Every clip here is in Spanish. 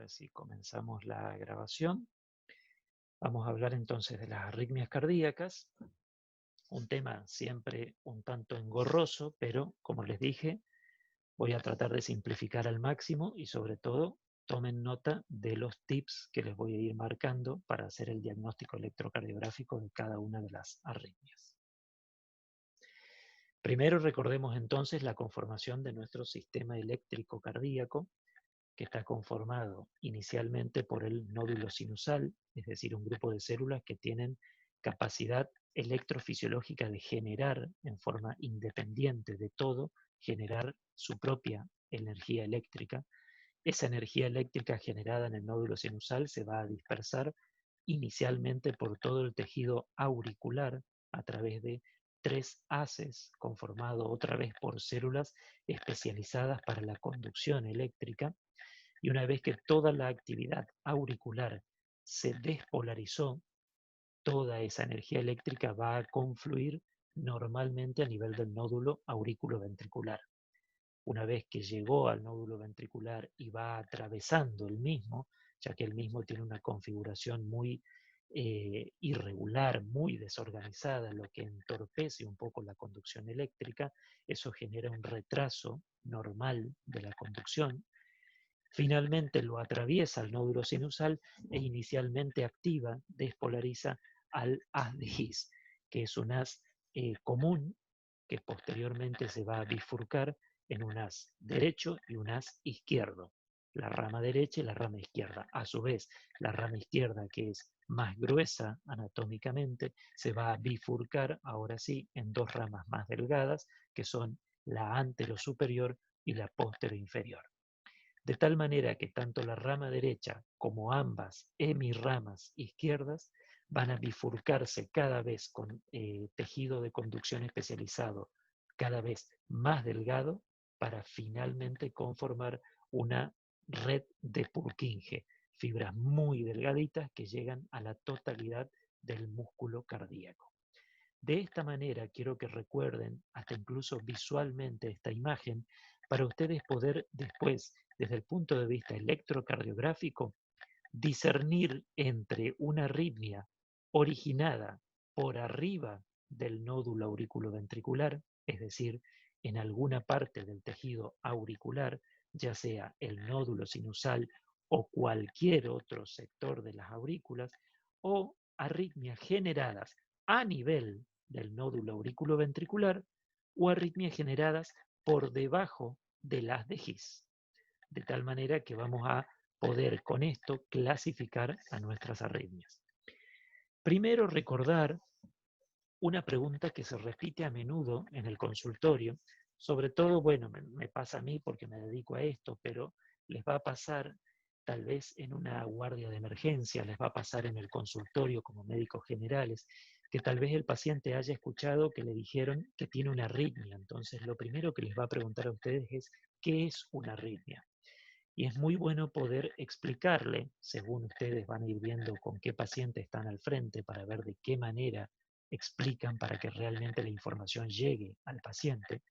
Ahora sí, comenzamos la grabación. Vamos a hablar entonces de las arritmias cardíacas, un tema siempre un tanto engorroso, pero como les dije, voy a tratar de simplificar al máximo y sobre todo tomen nota de los tips que les voy a ir marcando para hacer el diagnóstico electrocardiográfico de cada una de las arritmias. Primero recordemos entonces la conformación de nuestro sistema eléctrico cardíaco, que está conformado inicialmente por el nódulo sinusal, es decir, un grupo de células que tienen capacidad electrofisiológica de generar en forma independiente de todo, generar su propia energía eléctrica. Esa energía eléctrica generada en el nódulo sinusal se va a dispersar inicialmente por todo el tejido auricular a través de tres haces, conformado otra vez por células especializadas para la conducción eléctrica, y una vez que toda la actividad auricular se despolarizó, toda esa energía eléctrica va a confluir normalmente a nivel del nódulo aurículo-ventricular. Una vez que llegó al nódulo ventricular y va atravesando el mismo, ya que el mismo tiene una configuración muy irregular, muy desorganizada, lo que entorpece un poco la conducción eléctrica, eso genera un retraso normal de la conducción. Finalmente lo atraviesa el nódulo sinusal e inicialmente activa, despolariza al haz de His, que es un haz común que posteriormente se va a bifurcar en un haz derecho y un haz izquierdo, la rama derecha y la rama izquierda. A su vez, la rama izquierda, que es más gruesa anatómicamente, se va a bifurcar, ahora sí, en dos ramas más delgadas, que son la antero-superior y la postero-inferior. De tal manera que tanto la rama derecha como ambas hemirramas izquierdas van a bifurcarse cada vez con tejido de conducción especializado cada vez más delgado para finalmente conformar una red de Purkinje, fibras muy delgaditas que llegan a la totalidad del músculo cardíaco. De esta manera quiero que recuerden hasta incluso visualmente esta imagen para ustedes poder después, desde el punto de vista electrocardiográfico, discernir entre una arritmia originada por arriba del nódulo auriculoventricular, es decir, en alguna parte del tejido auricular, ya sea el nódulo sinusal o cualquier otro sector de las aurículas, o arritmias generadas a nivel del nódulo auriculoventricular o arritmias generadas por debajo de las de His. De tal manera que vamos a poder con esto clasificar a nuestras arritmias. Primero recordar una pregunta que se repite a menudo en el consultorio, sobre todo, bueno, me pasa a mí porque me dedico a esto, pero les va a pasar tal vez en una guardia de emergencia, les va a pasar en el consultorio como médicos generales, que tal vez el paciente haya escuchado que le dijeron que tiene una arritmia. Entonces, lo primero que les va a preguntar a ustedes es, ¿qué es una arritmia? Y es muy bueno poder explicarle, según ustedes van a ir viendo con qué paciente están al frente, para ver de qué manera explican para que realmente la información llegue al paciente.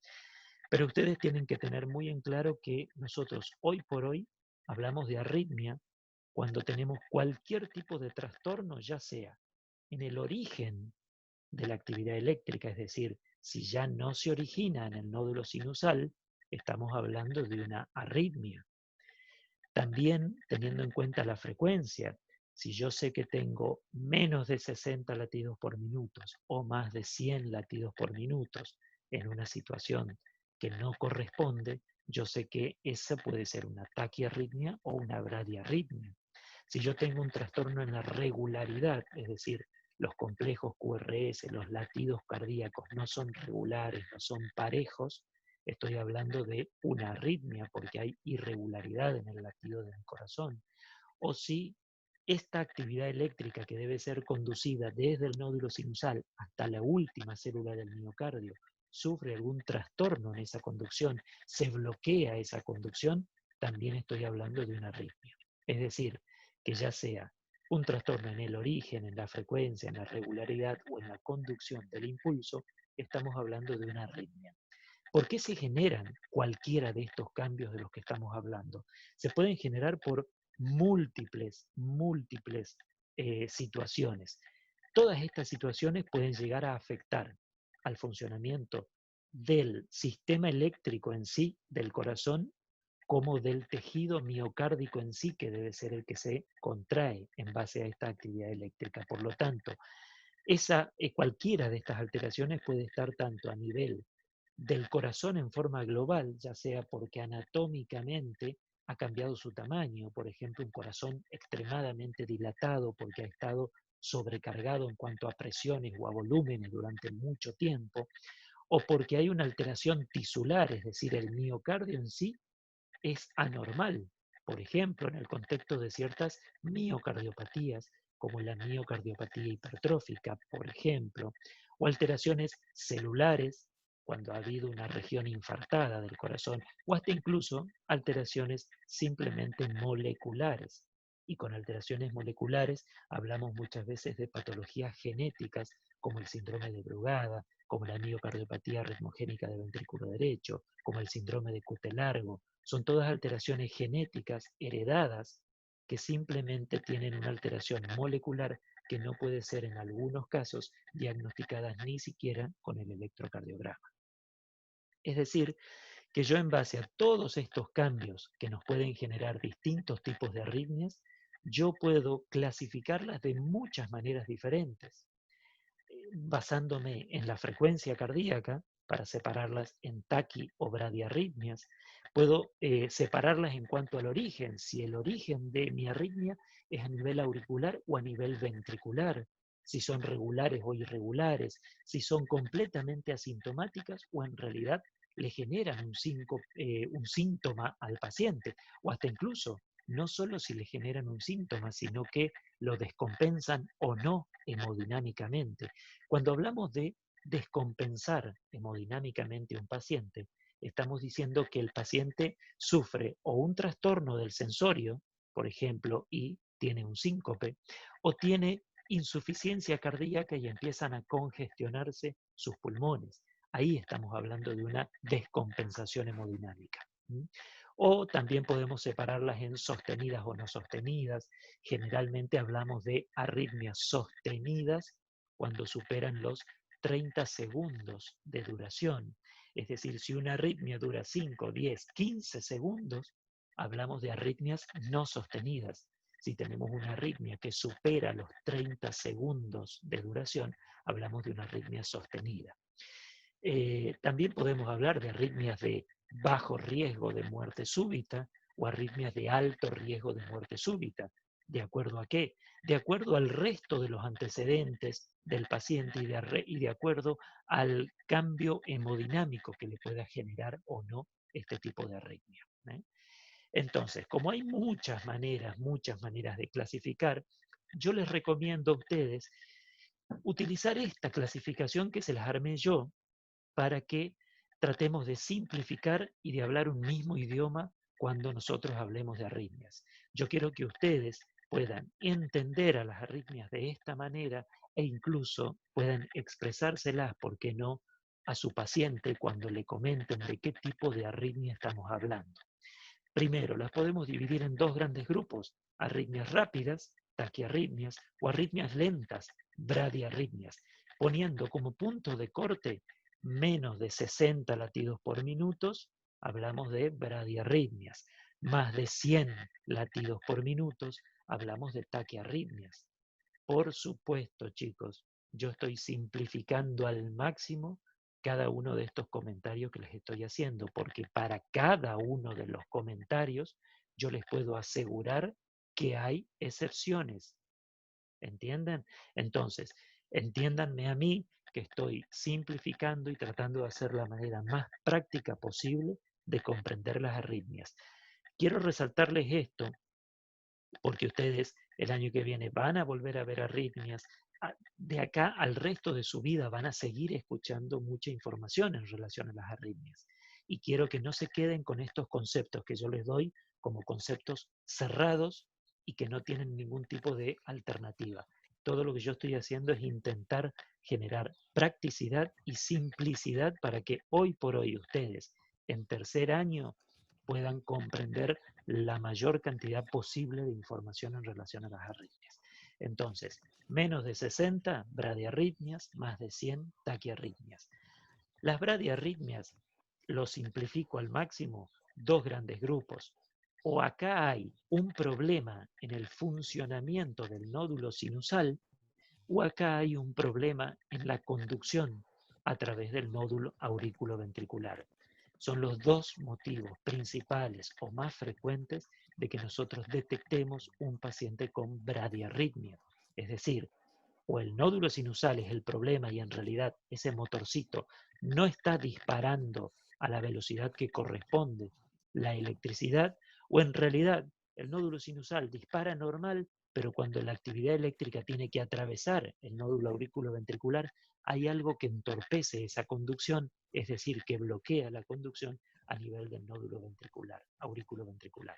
Pero ustedes tienen que tener muy en claro que nosotros hoy por hoy hablamos de arritmia cuando tenemos cualquier tipo de trastorno, ya sea en el origen de la actividad eléctrica, es decir, si ya no se origina en el nódulo sinusal, estamos hablando de una arritmia. También teniendo en cuenta la frecuencia, si yo sé que tengo menos de 60 latidos por minuto o más de 100 latidos por minuto en una situación que no corresponde, yo sé que esa puede ser una taquiarritmia o una bradiarritmia. Si yo tengo un trastorno en la regularidad, es decir, los complejos QRS, los latidos cardíacos no son regulares, no son parejos, estoy hablando de una arritmia porque hay irregularidad en el latido del corazón. O si esta actividad eléctrica que debe ser conducida desde el nódulo sinusal hasta la última célula del miocardio sufre algún trastorno en esa conducción, se bloquea esa conducción, también estoy hablando de una arritmia. Es decir, que ya sea un trastorno en el origen, en la frecuencia, en la regularidad o en la conducción del impulso, estamos hablando de una arritmia. ¿Por qué se generan cualquiera de estos cambios de los que estamos hablando? Se pueden generar por múltiples situaciones. Todas estas situaciones pueden llegar a afectar al funcionamiento del sistema eléctrico en sí, del corazón, como del tejido miocárdico en sí, que debe ser el que se contrae en base a esta actividad eléctrica. Por lo tanto, cualquiera de estas alteraciones puede estar tanto a nivel del corazón en forma global, ya sea porque anatómicamente ha cambiado su tamaño, por ejemplo, un corazón extremadamente dilatado porque ha estado sobrecargado en cuanto a presiones o a volúmenes durante mucho tiempo, o porque hay una alteración tisular, es decir, el miocardio en sí es anormal, por ejemplo, en el contexto de ciertas miocardiopatías, como la miocardiopatía hipertrófica, por ejemplo, o alteraciones celulares, cuando ha habido una región infartada del corazón, o hasta incluso alteraciones simplemente moleculares. Y con alteraciones moleculares hablamos muchas veces de patologías genéticas, como el síndrome de Brugada, como la miocardiopatía ritmogénica del ventrículo derecho, como el síndrome de Cutelargo. Son todas alteraciones genéticas heredadas que simplemente tienen una alteración molecular que no puede ser en algunos casos diagnosticadas ni siquiera con el electrocardiograma. Es decir, que yo en base a todos estos cambios que nos pueden generar distintos tipos de arritmias, yo puedo clasificarlas de muchas maneras diferentes basándome en la frecuencia cardíaca para separarlas en taqui o bradiarritmias. Puedo separarlas en cuanto al origen, si el origen de mi arritmia es a nivel auricular o a nivel ventricular, si son regulares o irregulares, si son completamente asintomáticas o en realidad le generan un síntoma al paciente, o hasta incluso no solo si le generan un síntoma, sino que lo descompensan o no hemodinámicamente. Cuando hablamos de descompensar hemodinámicamente a un paciente, estamos diciendo que el paciente sufre o un trastorno del sensorio, por ejemplo, y tiene un síncope, o tiene insuficiencia cardíaca y empiezan a congestionarse sus pulmones. Ahí estamos hablando de una descompensación hemodinámica. O también podemos separarlas en sostenidas o no sostenidas. Generalmente hablamos de arritmias sostenidas cuando superan los 30 segundos de duración. Es decir, si una arritmia dura 5, 10, 15 segundos, hablamos de arritmias no sostenidas. Si tenemos una arritmia que supera los 30 segundos de duración, hablamos de una arritmia sostenida. También podemos hablar de arritmias de bajo riesgo de muerte súbita o arritmias de alto riesgo de muerte súbita. ¿De acuerdo a qué? De acuerdo al resto de los antecedentes del paciente y de acuerdo al cambio hemodinámico que le pueda generar o no este tipo de arritmia. Entonces, como hay muchas maneras de clasificar, yo les recomiendo a ustedes utilizar esta clasificación que se las armé yo para que tratemos de simplificar y de hablar un mismo idioma cuando nosotros hablemos de arritmias. Yo quiero que ustedes puedan entender a las arritmias de esta manera e incluso puedan expresárselas, ¿por qué no?, a su paciente cuando le comenten de qué tipo de arritmia estamos hablando. Primero, las podemos dividir en dos grandes grupos: arritmias rápidas, taquiarritmias, o arritmias lentas, bradiarritmias, poniendo como punto de corte menos de 60 latidos por minuto, hablamos de bradiarritmias. Más de 100 latidos por minuto, hablamos de taquiarritmias. Por supuesto, chicos, yo estoy simplificando al máximo cada uno de estos comentarios que les estoy haciendo, porque para cada uno de los comentarios yo les puedo asegurar que hay excepciones. ¿Entienden? Entonces, entiéndanme a mí que estoy simplificando y tratando de hacer la manera más práctica posible de comprender las arritmias. Quiero resaltarles esto porque ustedes el año que viene van a volver a ver arritmias. De acá al resto de su vida van a seguir escuchando mucha información en relación a las arritmias. Y quiero que no se queden con estos conceptos que yo les doy como conceptos cerrados y que no tienen ningún tipo de alternativa. Todo lo que yo estoy haciendo es intentar generar practicidad y simplicidad para que hoy por hoy ustedes en tercer año puedan comprender la mayor cantidad posible de información en relación a las arritmias. Entonces, menos de 60, bradiarritmias, más de 100, taquiarritmias. Las bradiarritmias, lo simplifico al máximo, dos grandes grupos. O acá hay un problema en el funcionamiento del nódulo sinusal, o acá hay un problema en la conducción a través del nódulo auriculoventricular. Son los dos motivos principales o más frecuentes de que nosotros detectemos un paciente con bradiarritmia. Es decir, o el nódulo sinusal es el problema y en realidad ese motorcito no está disparando a la velocidad que corresponde la electricidad, o en realidad el nódulo sinusal dispara normal, pero cuando la actividad eléctrica tiene que atravesar el nódulo auriculoventricular, hay algo que entorpece esa conducción, es decir, que bloquea la conducción a nivel del nódulo ventricular, auriculoventricular.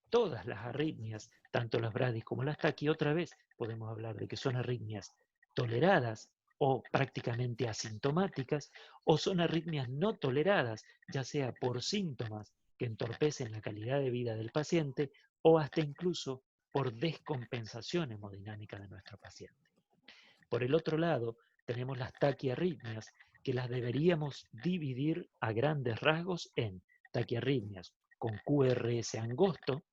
Todas las arritmias, tanto las bradis como las taqui, otra vez podemos hablar de que son arritmias toleradas o prácticamente asintomáticas, o son arritmias no toleradas, ya sea por síntomas que entorpecen la calidad de vida del paciente o hasta incluso por descompensación hemodinámica de nuestro paciente. Por el otro lado, tenemos las taquiarritmias, que las deberíamos dividir a grandes rasgos en taquiarritmias con QRS angosto,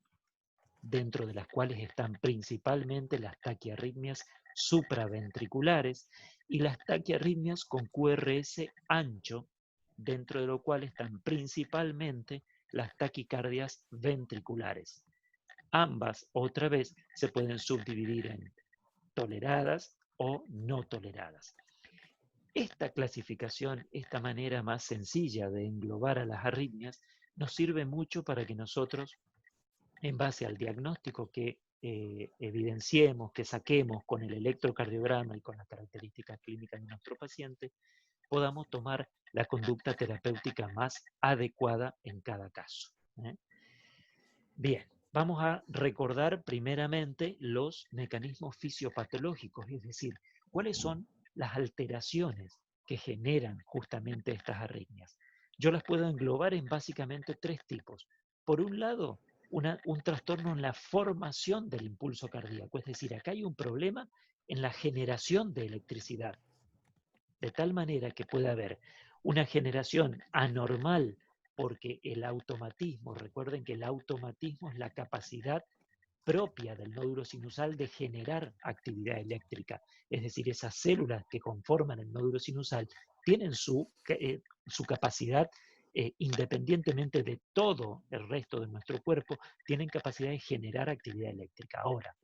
dentro de las cuales están principalmente las taquiarritmias supraventriculares y las taquiarritmias con QRS ancho, dentro de lo cual están principalmente las taquicardias ventriculares. Ambas, otra vez, se pueden subdividir en toleradas o no toleradas. Esta clasificación, esta manera más sencilla de englobar a las arritmias, nos sirve mucho para que nosotros, en base al diagnóstico que evidenciemos, que saquemos con el electrocardiograma y con las características clínicas de nuestro paciente, podamos tomar la conducta terapéutica más adecuada en cada caso. Bien, vamos a recordar primeramente los mecanismos fisiopatológicos, es decir, cuáles son las alteraciones que generan justamente estas arritmias. Yo las puedo englobar en básicamente tres tipos. Por un lado, un trastorno en la formación del impulso cardíaco, es decir, acá hay un problema en la generación de electricidad, de tal manera que puede haber una generación anormal porque el automatismo, recuerden que el automatismo es la capacidad propia del nódulo sinusal de generar actividad eléctrica, es decir, esas células que conforman el nódulo sinusal tienen su capacidad, independientemente de todo el resto de nuestro cuerpo, tienen capacidad de generar actividad eléctrica. Ahora,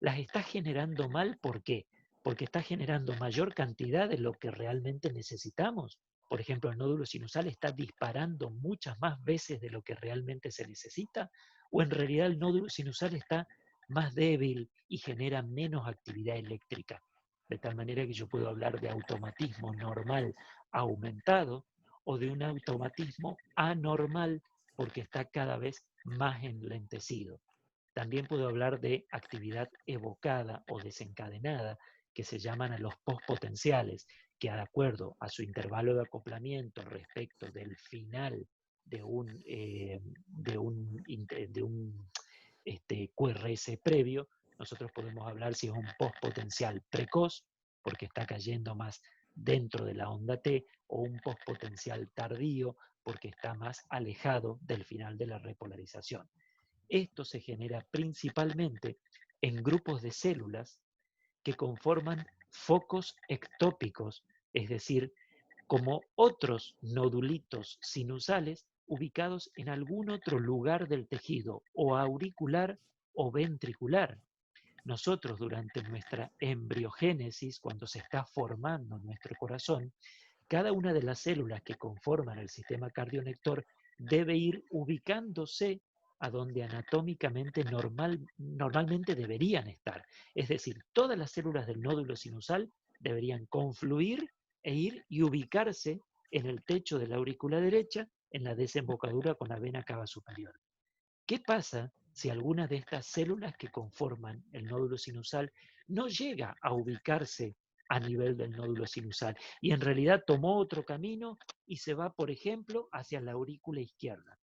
las está generando mal, ¿por qué? Porque está generando mayor cantidad de lo que realmente necesitamos. Por ejemplo, el nódulo sinusal está disparando muchas más veces de lo que realmente se necesita, o en realidad el nódulo sinusal está más débil y genera menos actividad eléctrica. De tal manera que yo puedo hablar de automatismo normal aumentado o de un automatismo anormal porque está cada vez más enlentecido. También puedo hablar de actividad evocada o desencadenada, que se llaman a los postpotenciales, que de acuerdo a su intervalo de acoplamiento respecto del final de un QRS previo, nosotros podemos hablar si es un postpotencial precoz, porque está cayendo más dentro de la onda T, o un postpotencial tardío, porque está más alejado del final de la repolarización. Esto se genera principalmente en grupos de células que conforman focos ectópicos, es decir, como otros nodulitos sinusales ubicados en algún otro lugar del tejido, o auricular o ventricular. Nosotros durante nuestra embriogénesis, cuando se está formando nuestro corazón, cada una de las células que conforman el sistema cardionector debe ir ubicándose a donde anatómicamente normalmente deberían estar. Es decir, todas las células del nódulo sinusal deberían confluir e ir y ubicarse en el techo de la aurícula derecha, en la desembocadura con la vena cava superior. ¿Qué pasa si alguna de estas células que conforman el nódulo sinusal no llega a ubicarse a nivel del nódulo sinusal y en realidad tomó otro camino y se va, por ejemplo, hacia la aurícula izquierda?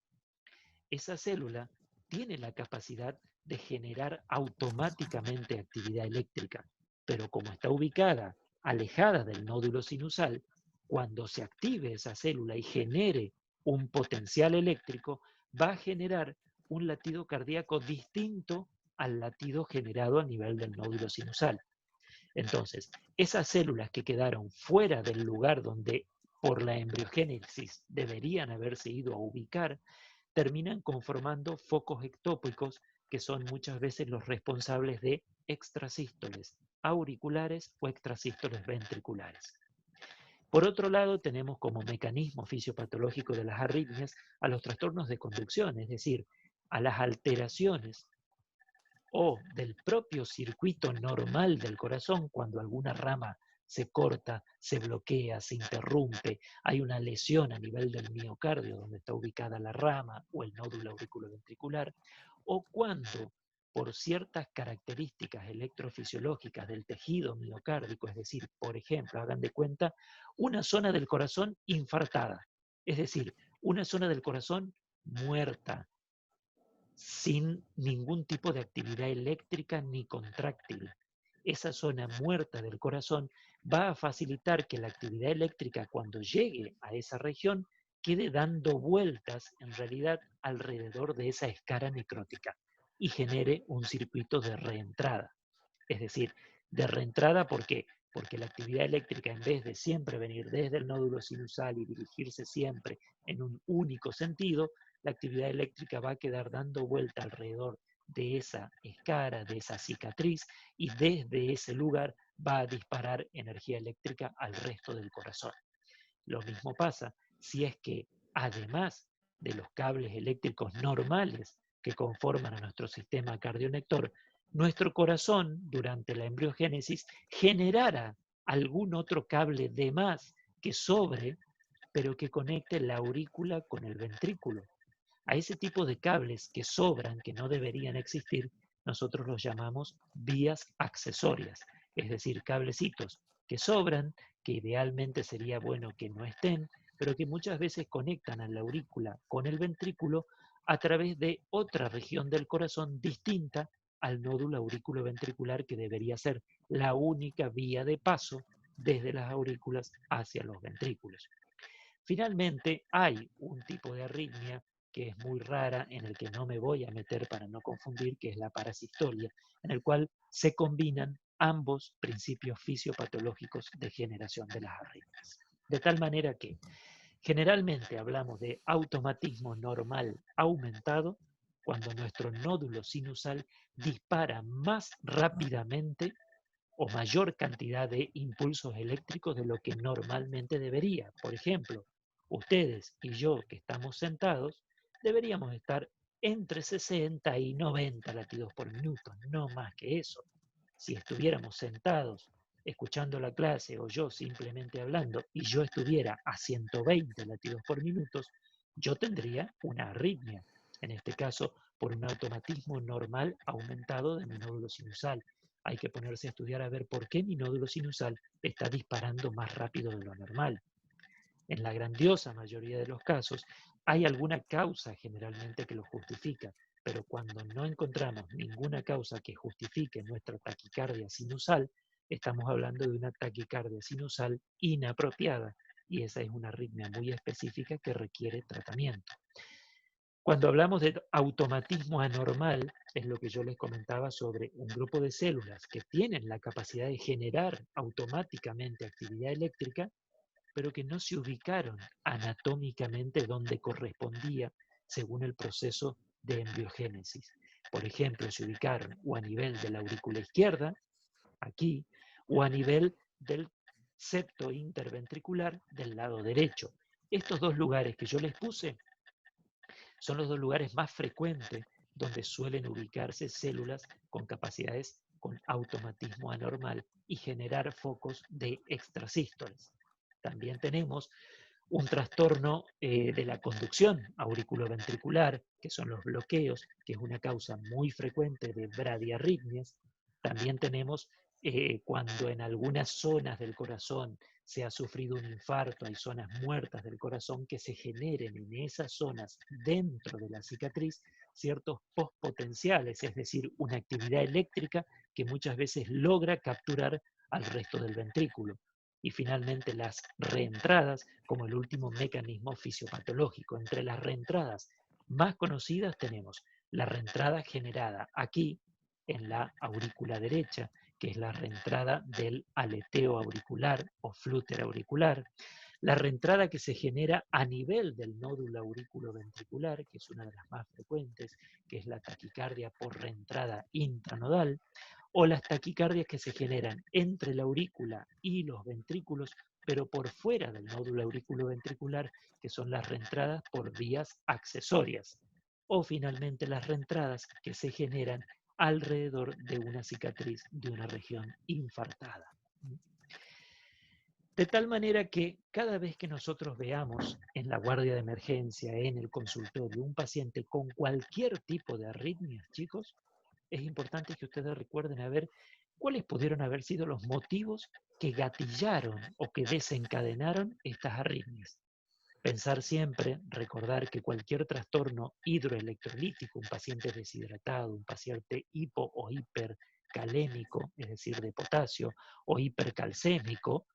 esa célula tiene la capacidad de generar automáticamente actividad eléctrica, pero como está ubicada alejada del nódulo sinusal, cuando se active esa célula y genere un potencial eléctrico, va a generar un latido cardíaco distinto al latido generado a nivel del nódulo sinusal. Entonces, esas células que quedaron fuera del lugar donde por la embriogénesis deberían haberse ido a ubicar, terminan conformando focos ectópicos que son muchas veces los responsables de extrasístoles auriculares o extrasístoles ventriculares. Por otro lado, tenemos como mecanismo fisiopatológico de las arritmias a los trastornos de conducción, es decir, a las alteraciones o del propio circuito normal del corazón cuando alguna rama se corta, se bloquea, se interrumpe, hay una lesión a nivel del miocardio donde está ubicada la rama o el nódulo auriculoventricular, o cuando por ciertas características electrofisiológicas del tejido miocárdico, es decir, por ejemplo, hagan de cuenta, una zona del corazón infartada, es decir, una zona del corazón muerta, sin ningún tipo de actividad eléctrica ni contráctil. Esa zona muerta del corazón va a facilitar que la actividad eléctrica cuando llegue a esa región quede dando vueltas en realidad alrededor de esa escara necrótica y genere un circuito de reentrada. Es decir, de reentrada, ¿por qué? Porque la actividad eléctrica, en vez de siempre venir desde el nódulo sinusal y dirigirse siempre en un único sentido, la actividad eléctrica va a quedar dando vuelta alrededor de esa escara, de esa cicatriz, y desde ese lugar va a disparar energía eléctrica al resto del corazón. Lo mismo pasa si es que, además de los cables eléctricos normales que conforman a nuestro sistema cardionector, nuestro corazón, durante la embriogénesis, generara algún otro cable de más que sobre, pero que conecte la aurícula con el ventrículo. A ese tipo de cables que sobran, que no deberían existir, nosotros los llamamos vías accesorias, es decir, cablecitos que sobran, que idealmente sería bueno que no estén, pero que muchas veces conectan a la aurícula con el ventrículo a través de otra región del corazón distinta al nódulo auriculoventricular, que debería ser la única vía de paso desde las aurículas hacia los ventrículos. Finalmente, hay un tipo de arritmia que es muy rara, en el que no me voy a meter para no confundir, que es la parasistolia, en el cual se combinan ambos principios fisiopatológicos de generación de las arritmias. De tal manera que generalmente hablamos de automatismo normal aumentado cuando nuestro nódulo sinusal dispara más rápidamente o mayor cantidad de impulsos eléctricos de lo que normalmente debería. Por ejemplo, ustedes y yo que estamos sentados, deberíamos estar entre 60 y 90 latidos por minuto, no más que eso. Si estuviéramos sentados escuchando la clase o yo simplemente hablando y yo estuviera a 120 latidos por minuto, yo tendría una arritmia, en este caso por un automatismo normal aumentado de mi nódulo sinusal. Hay que ponerse a estudiar a ver por qué mi nódulo sinusal está disparando más rápido de lo normal. En la grandiosa mayoría de los casos, hay alguna causa generalmente que lo justifica, pero cuando no encontramos ninguna causa que justifique nuestra taquicardia sinusal, estamos hablando de una taquicardia sinusal inapropiada, y esa es una arritmia muy específica que requiere tratamiento. Cuando hablamos de automatismo anormal, es lo que yo les comentaba sobre un grupo de células que tienen la capacidad de generar automáticamente actividad eléctrica, pero que no se ubicaron anatómicamente donde correspondía según el proceso de embriogénesis. Por ejemplo, se ubicaron o a nivel de la aurícula izquierda, aquí, o a nivel del septo interventricular del lado derecho. Estos dos lugares que yo les puse son los dos lugares más frecuentes donde suelen ubicarse células con capacidades con automatismo anormal y generar focos de extrasístoles. También tenemos un trastorno de la conducción auriculoventricular, que son los bloqueos, que es una causa muy frecuente de bradiarritmias. También tenemos cuando en algunas zonas del corazón se ha sufrido un infarto, hay zonas muertas del corazón, que se generen en esas zonas dentro de la cicatriz ciertos postpotenciales, es decir, una actividad eléctrica que muchas veces logra capturar al resto del ventrículo. Y finalmente las reentradas como el último mecanismo fisiopatológico. Entre las reentradas más conocidas tenemos la reentrada generada aquí en la aurícula derecha, que es la reentrada del aleteo auricular o flúter auricular, la reentrada que se genera a nivel del nódulo auriculoventricular, que es una de las más frecuentes, que es la taquicardia por reentrada intranodal, o las taquicardias que se generan entre la aurícula y los ventrículos, pero por fuera del nódulo auriculoventricular, que son las reentradas por vías accesorias, o finalmente las reentradas que se generan alrededor de una cicatriz de una región infartada. De tal manera que cada vez que nosotros veamos en la guardia de emergencia, en el consultorio, un paciente con cualquier tipo de arritmias, chicos, es importante que ustedes recuerden a ver cuáles pudieron haber sido los motivos que gatillaron o que desencadenaron estas arritmias. Pensar siempre, recordar que cualquier trastorno hidroelectrolítico, un paciente deshidratado, un paciente hipo o hipercalémico, es decir, de potasio, o hipercalcémico,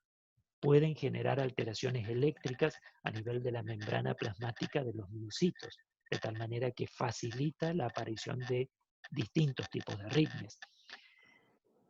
pueden generar alteraciones eléctricas a nivel de la membrana plasmática de los miocitos, de tal manera que facilita la aparición de distintos tipos de arritmias.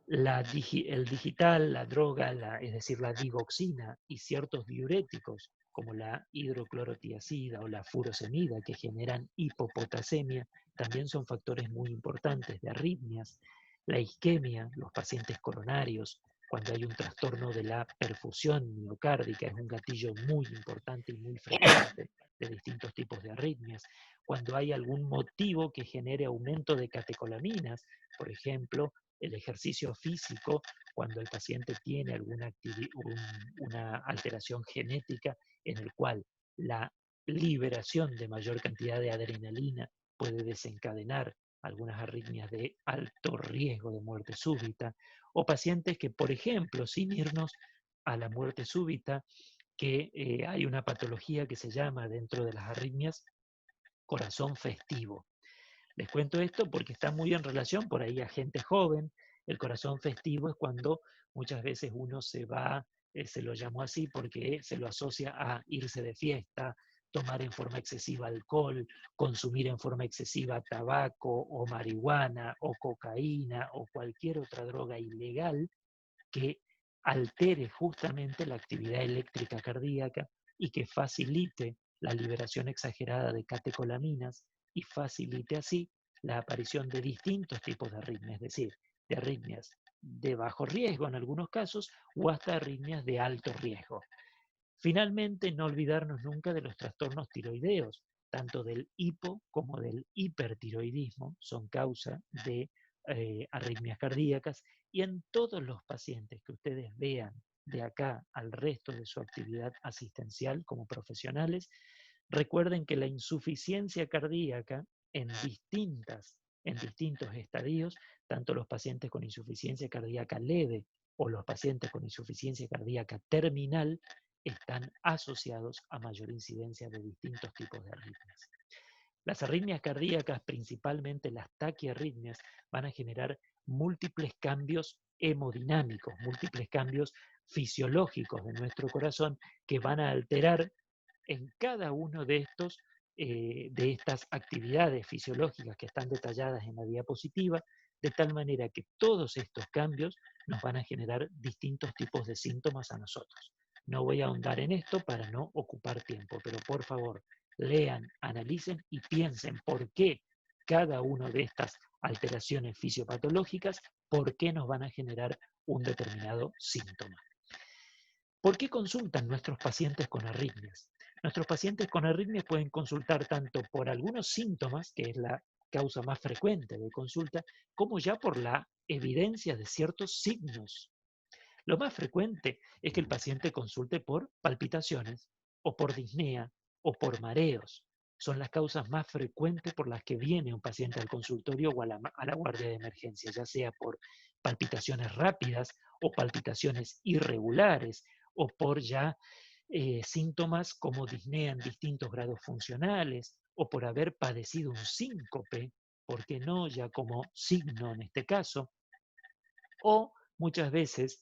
El digital, la droga, es decir, la digoxina y ciertos diuréticos, como la hidroclorotiazida o la furosemida, que generan hipopotasemia, también son factores muy importantes de arritmias. La isquemia, los pacientes coronarios, cuando hay un trastorno de la perfusión miocárdica, es un gatillo muy importante y muy frecuente de distintos tipos de arritmias. Cuando hay algún motivo que genere aumento de catecolaminas, por ejemplo, el ejercicio físico, cuando el paciente tiene una alteración genética en el cual la liberación de mayor cantidad de adrenalina puede desencadenar algunas arritmias de alto riesgo de muerte súbita, o pacientes que, por ejemplo, sin irnos a la muerte súbita, que hay una patología que se llama dentro de las arritmias corazón festivo. Les cuento esto porque está muy en relación por ahí a gente joven. El corazón festivo es cuando muchas veces uno se va, se lo llamó así porque se lo asocia a irse de fiesta, tomar en forma excesiva alcohol, consumir en forma excesiva tabaco o marihuana o cocaína o cualquier otra droga ilegal que altere justamente la actividad eléctrica cardíaca y que facilite la liberación exagerada de catecolaminas y facilite así la aparición de distintos tipos de arritmias, es decir, de arritmias de bajo riesgo en algunos casos o hasta arritmias de alto riesgo. Finalmente, no olvidarnos nunca de los trastornos tiroideos, tanto del hipo como del hipertiroidismo, son causa de arritmias cardíacas, y en todos los pacientes que ustedes vean de acá al resto de su actividad asistencial como profesionales, recuerden que la insuficiencia cardíaca en distintos estadios, tanto los pacientes con insuficiencia cardíaca leve o los pacientes con insuficiencia cardíaca terminal, están asociados a mayor incidencia de distintos tipos de arritmias. Las arritmias cardíacas, principalmente las taquiarritmias, van a generar múltiples cambios hemodinámicos, múltiples cambios fisiológicos de nuestro corazón que van a alterar en cada uno de estas actividades fisiológicas que están detalladas en la diapositiva, de tal manera que todos estos cambios nos van a generar distintos tipos de síntomas a nosotros. No voy a ahondar en esto para no ocupar tiempo, pero por favor, lean, analicen y piensen por qué cada una de estas alteraciones fisiopatológicas, por qué nos van a generar un determinado síntoma. ¿Por qué consultan nuestros pacientes con arritmias? Nuestros pacientes con arritmias pueden consultar tanto por algunos síntomas, que es la causa más frecuente de consulta, como ya por la evidencia de ciertos signos. Lo más frecuente es que el paciente consulte por palpitaciones, o por disnea, o por mareos. son las causas más frecuentes por las que viene un paciente al consultorio o a la guardia de emergencia, ya sea por palpitaciones rápidas o palpitaciones irregulares o por ya síntomas como disnea en distintos grados funcionales o por haber padecido un síncope, ¿por qué no? Ya como signo en este caso, o muchas veces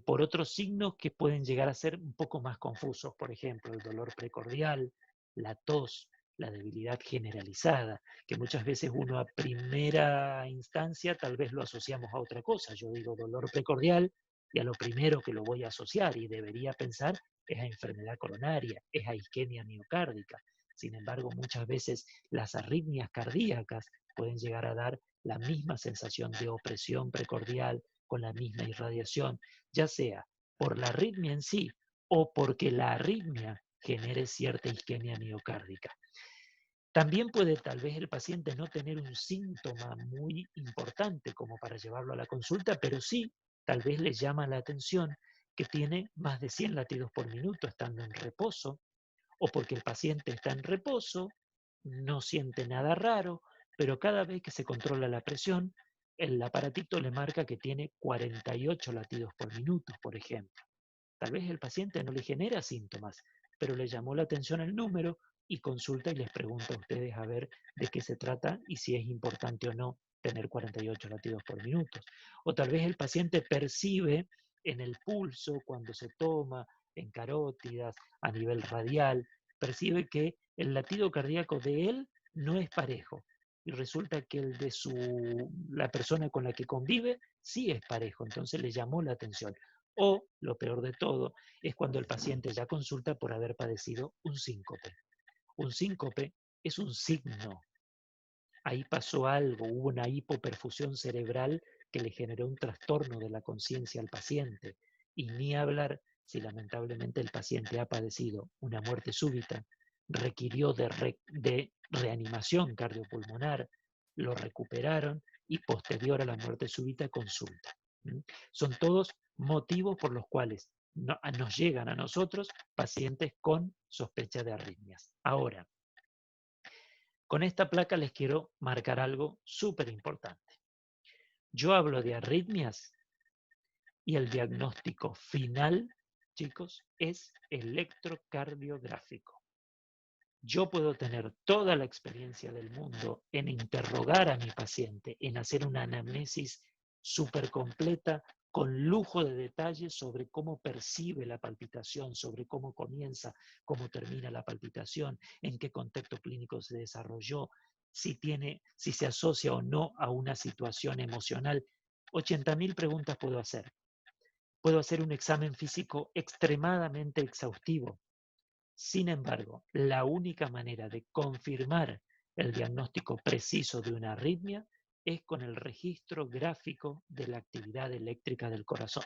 por otros signos que pueden llegar a ser un poco más confusos, por ejemplo, el dolor precordial, la tos, la debilidad generalizada, que muchas veces uno a primera instancia tal vez lo asociamos a otra cosa. Yo digo dolor precordial y a lo primero que lo voy a asociar y debería pensar es a enfermedad coronaria, es a isquemia miocárdica. Sin embargo, muchas veces las arritmias cardíacas pueden llegar a dar la misma sensación de opresión precordial con la misma irradiación, ya sea por la arritmia en sí o porque la arritmia genere cierta isquemia miocárdica. También puede tal vez el paciente no tener un síntoma muy importante como para llevarlo a la consulta, pero sí tal vez le llama la atención que tiene más de 100 latidos por minuto estando en reposo, o porque el paciente está en reposo, no siente nada raro, pero cada vez que se controla la presión, el aparatito le marca que tiene 48 latidos por minuto, por ejemplo. Tal vez el paciente no le genera síntomas, pero le llamó la atención el número y consulta y les pregunta a ustedes a ver de qué se trata y si es importante o no tener 48 latidos por minuto. O tal vez el paciente percibe en el pulso, cuando se toma, en carótidas, a nivel radial, percibe que el latido cardíaco de él no es parejo. Y resulta que el de la persona con la que convive sí es parejo, entonces le llamó la atención. O, lo peor de todo, es cuando el paciente ya consulta por haber padecido un síncope. Un síncope es un signo. Ahí pasó algo, hubo una hipoperfusión cerebral que le generó un trastorno de la conciencia al paciente. Y ni hablar si lamentablemente el paciente ha padecido una muerte súbita, requirió de reanimación cardiopulmonar, lo recuperaron y posterior a la muerte súbita consulta. Son todos motivos por los cuales nos llegan a nosotros pacientes con sospecha de arritmias. Ahora, con esta placa les quiero marcar algo súper importante. Yo hablo de arritmias y el diagnóstico final, chicos, es electrocardiográfico. Yo puedo tener toda la experiencia del mundo en interrogar a mi paciente, en hacer una anamnesis súper completa, con lujo de detalles sobre cómo percibe la palpitación, sobre cómo comienza, cómo termina la palpitación, en qué contexto clínico se desarrolló, si se asocia o no a una situación emocional. 80.000 preguntas puedo hacer. Puedo hacer un examen físico extremadamente exhaustivo. Sin embargo, la única manera de confirmar el diagnóstico preciso de una arritmia es con el registro gráfico de la actividad eléctrica del corazón,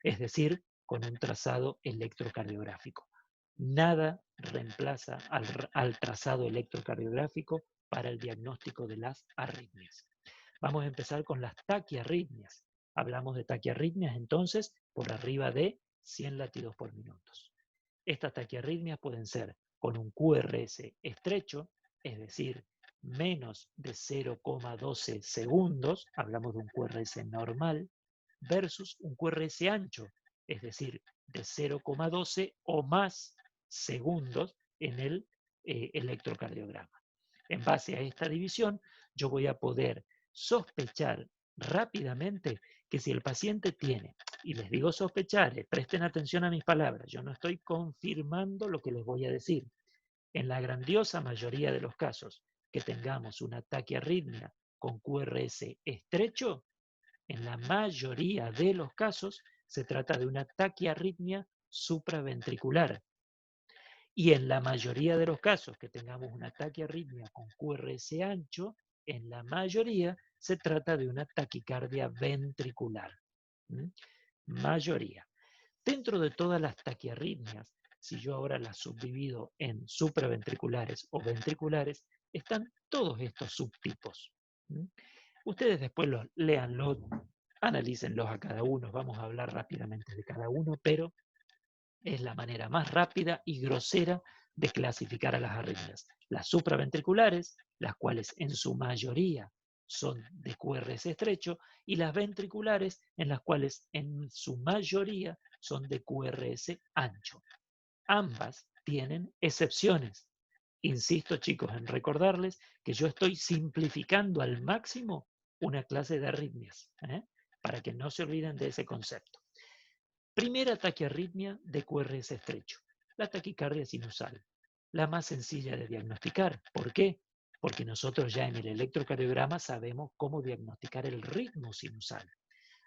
es decir, con un trazado electrocardiográfico. Nada reemplaza al trazado electrocardiográfico para el diagnóstico de las arritmias. Vamos a empezar con las taquiarritmias. Hablamos de taquiarritmias entonces por arriba de 100 latidos por minuto. Estas taquiarritmias pueden ser con un QRS estrecho, es decir, menos de 0,12 segundos, hablamos de un QRS normal, versus un QRS ancho, es decir, de 0,12 o más segundos en el electrocardiograma. En base a esta división, yo voy a poder sospechar rápidamente que si el paciente tiene, y les digo sospechar, presten atención a mis palabras, yo no estoy confirmando lo que les voy a decir. En la grandiosa mayoría de los casos que tengamos una taquiarritmia con QRS estrecho, en la mayoría de los casos se trata de una taquiarritmia supraventricular. Y en la mayoría de los casos que tengamos una taquiarritmia con QRS ancho, en la mayoría se trata de una taquicardia ventricular. Mayoría. Dentro de todas las taquiarritmias, si yo ahora las subdivido en supraventriculares o ventriculares, están todos estos subtipos. Ustedes después los léanlos, analícenlos a cada uno, vamos a hablar rápidamente de cada uno, pero es la manera más rápida y grosera de clasificar a las arritmias. Las supraventriculares, las cuales en su mayoría son de QRS estrecho, y las ventriculares, en las cuales en su mayoría son de QRS ancho. Ambas tienen excepciones. Insisto, chicos, en recordarles que yo estoy simplificando al máximo una clase de arritmias, para que no se olviden de ese concepto. Primera taquiarritmia de QRS estrecho, la taquicardia sinusal, la más sencilla de diagnosticar. ¿Por qué? Porque nosotros ya en el electrocardiograma sabemos cómo diagnosticar el ritmo sinusal.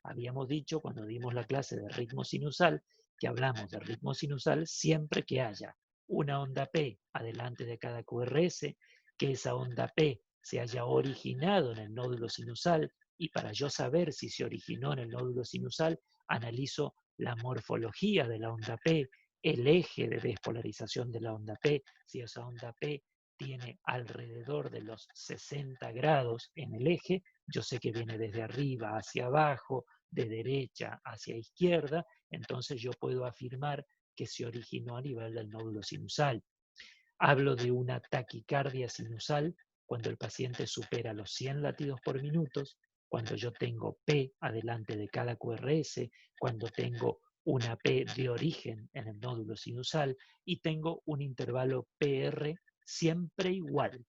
Habíamos dicho cuando dimos la clase de ritmo sinusal que hablamos de ritmo sinusal siempre que haya una onda P adelante de cada QRS, que esa onda P se haya originado en el nódulo sinusal, y para yo saber si se originó en el nódulo sinusal, analizo la morfología de la onda P, el eje de despolarización de la onda P, si esa onda P tiene alrededor de los 60 grados en el eje, yo sé que viene desde arriba hacia abajo, de derecha hacia izquierda, entonces yo puedo afirmar que se originó a nivel del nódulo sinusal. Hablo de una taquicardia sinusal cuando el paciente supera los 100 latidos por minuto, cuando yo tengo P adelante de cada QRS, cuando tengo una P de origen en el nódulo sinusal y tengo un intervalo PR siempre igual.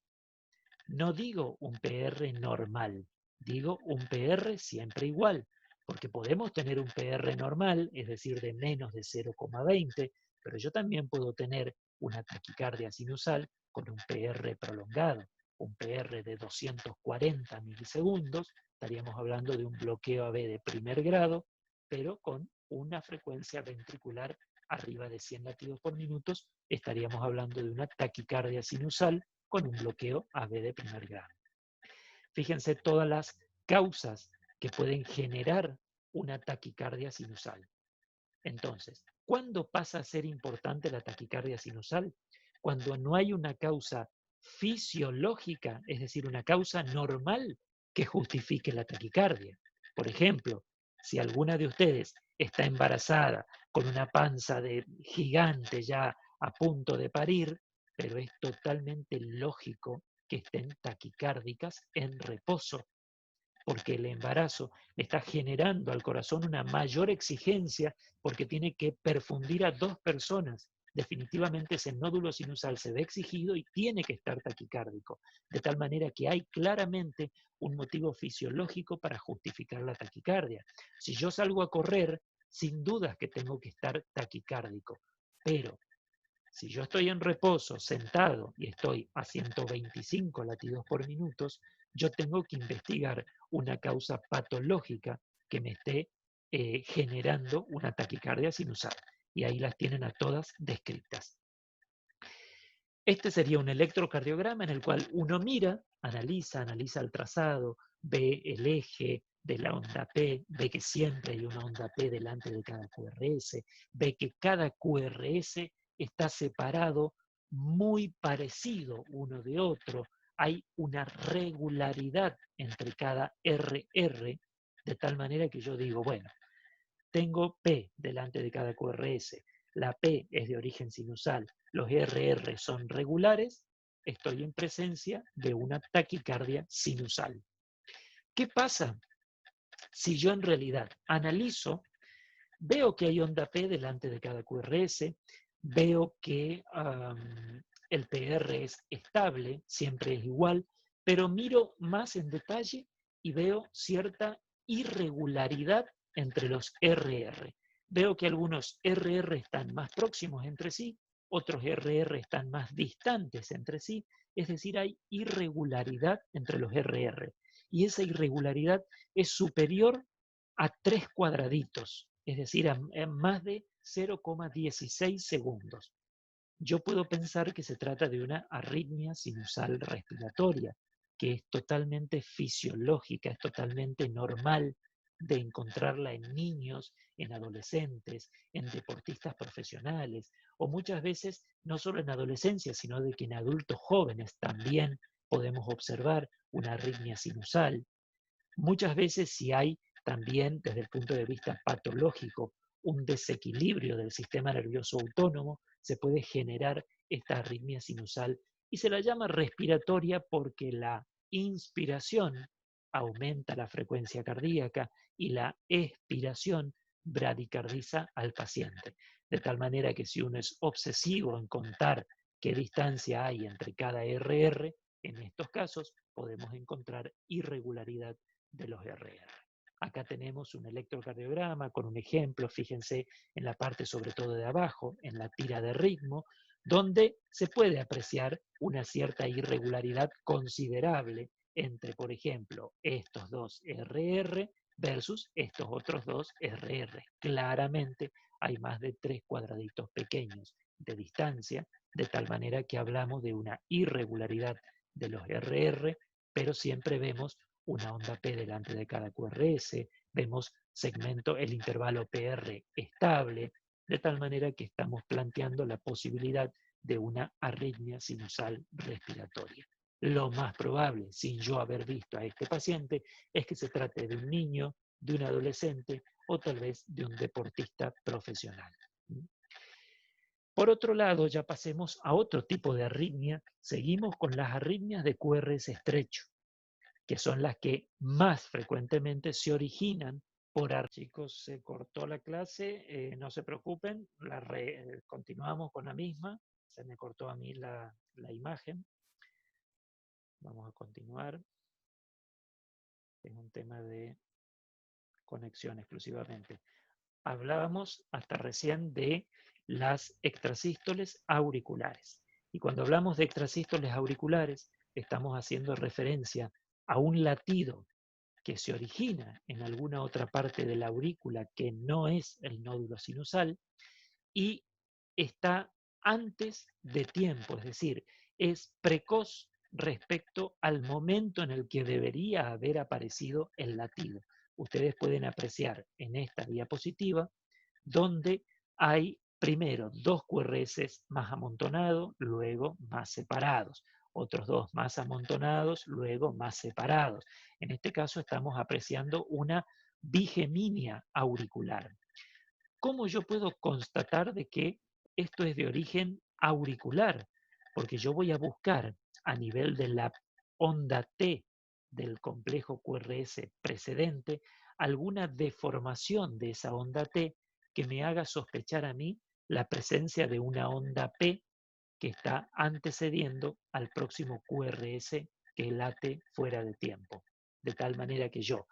No digo un PR normal, digo un PR siempre igual, porque podemos tener un PR normal, es decir, de menos de 0,20, pero yo también puedo tener una taquicardia sinusal con un PR prolongado, un PR de 240 milisegundos, estaríamos hablando de un bloqueo AB de primer grado, pero con una frecuencia ventricular arriba de 100 latidos por minuto, estaríamos hablando de una taquicardia sinusal con un bloqueo AB de primer grado. Fíjense todas las causas que pueden generar una taquicardia sinusal. Entonces, ¿cuándo pasa a ser importante la taquicardia sinusal? Cuando no hay una causa fisiológica, es decir, una causa normal que justifique la taquicardia. Por ejemplo, si alguna de ustedes está embarazada con una panza de gigante ya a punto de parir, pero es totalmente lógico que estén taquicárdicas en reposo, porque el embarazo está generando al corazón una mayor exigencia porque tiene que perfundir a 2 personas. Definitivamente ese nódulo sinusal se ve exigido y tiene que estar taquicárdico, de tal manera que hay claramente un motivo fisiológico para justificar la taquicardia. Si yo salgo a correr, sin dudas que tengo que estar taquicárdico, pero si yo estoy en reposo, sentado, y estoy a 125 latidos por minuto, yo tengo que investigar una causa patológica que me esté generando una taquicardia sinusal. Y ahí las tienen a todas descritas. Este sería un electrocardiograma en el cual uno mira, analiza el trazado, ve el eje de la onda P, ve que siempre hay una onda P delante de cada QRS, ve que cada QRS está separado muy parecido uno de otro, hay una regularidad entre cada RR, de tal manera que yo digo, bueno, tengo P delante de cada QRS, la P es de origen sinusal, los RR son regulares, estoy en presencia de una taquicardia sinusal. ¿Qué pasa si yo en realidad analizo, veo que hay onda P delante de cada QRS, veo que el PR es estable, siempre es igual, pero miro más en detalle y veo cierta irregularidad entre los RR. Veo que algunos RR están más próximos entre sí, otros RR están más distantes entre sí, es decir, hay irregularidad entre los RR. Y esa irregularidad es superior a 3 cuadraditos, es decir, a más de 0,16 segundos. Yo puedo pensar que se trata de una arritmia sinusal respiratoria, que es totalmente fisiológica, es totalmente normal de encontrarla en niños, en adolescentes, en deportistas profesionales, o muchas veces no solo en adolescencia, sino de que en adultos jóvenes también podemos observar una arritmia sinusal. Muchas veces si hay también desde el punto de vista patológico un desequilibrio del sistema nervioso autónomo, se puede generar esta arritmia sinusal y se la llama respiratoria porque la inspiración aumenta la frecuencia cardíaca y la expiración bradicardiza al paciente. De tal manera que si uno es obsesivo en contar qué distancia hay entre cada RR, en estos casos podemos encontrar irregularidad de los RR. Acá tenemos un electrocardiograma con un ejemplo, fíjense en la parte sobre todo de abajo, en la tira de ritmo, donde se puede apreciar una cierta irregularidad considerable entre, por ejemplo, estos dos RR versus estos otros dos RR. Claramente hay más de 3 cuadraditos pequeños de distancia, de tal manera que hablamos de una irregularidad de los RR, pero siempre vemos una onda P delante de cada QRS, vemos segmento, el intervalo PR estable, de tal manera que estamos planteando la posibilidad de una arritmia sinusal respiratoria. Lo más probable, sin yo haber visto a este paciente, es que se trate de un niño, de un adolescente o tal vez de un deportista profesional. Por otro lado, ya pasemos a otro tipo de arritmia. Seguimos con las arritmias de QRS estrecho, que son las que más frecuentemente se originan por chicos, se cortó la clase, no se preocupen, continuamos con la misma, se me cortó a mí la imagen. Vamos a continuar. Es un tema de conexión exclusivamente. Hablábamos hasta recién de las extrasístoles auriculares. Y cuando hablamos de extrasístoles auriculares, estamos haciendo referencia a un latido que se origina en alguna otra parte de la aurícula que no es el nódulo sinusal y está antes de tiempo, es decir, es precoz respecto al momento en el que debería haber aparecido el latido. Ustedes pueden apreciar en esta diapositiva donde hay primero 2 QRS más amontonados, luego más separados, otros 2 más amontonados, luego más separados. En este caso estamos apreciando una bigeminia auricular. ¿Cómo yo puedo constatar de que esto es de origen auricular? Porque yo voy a buscar a nivel de la onda T del complejo QRS precedente alguna deformación de esa onda T que me haga sospechar a mí la presencia de una onda P que está antecediendo al próximo QRS que late fuera de tiempo. De tal manera que yo,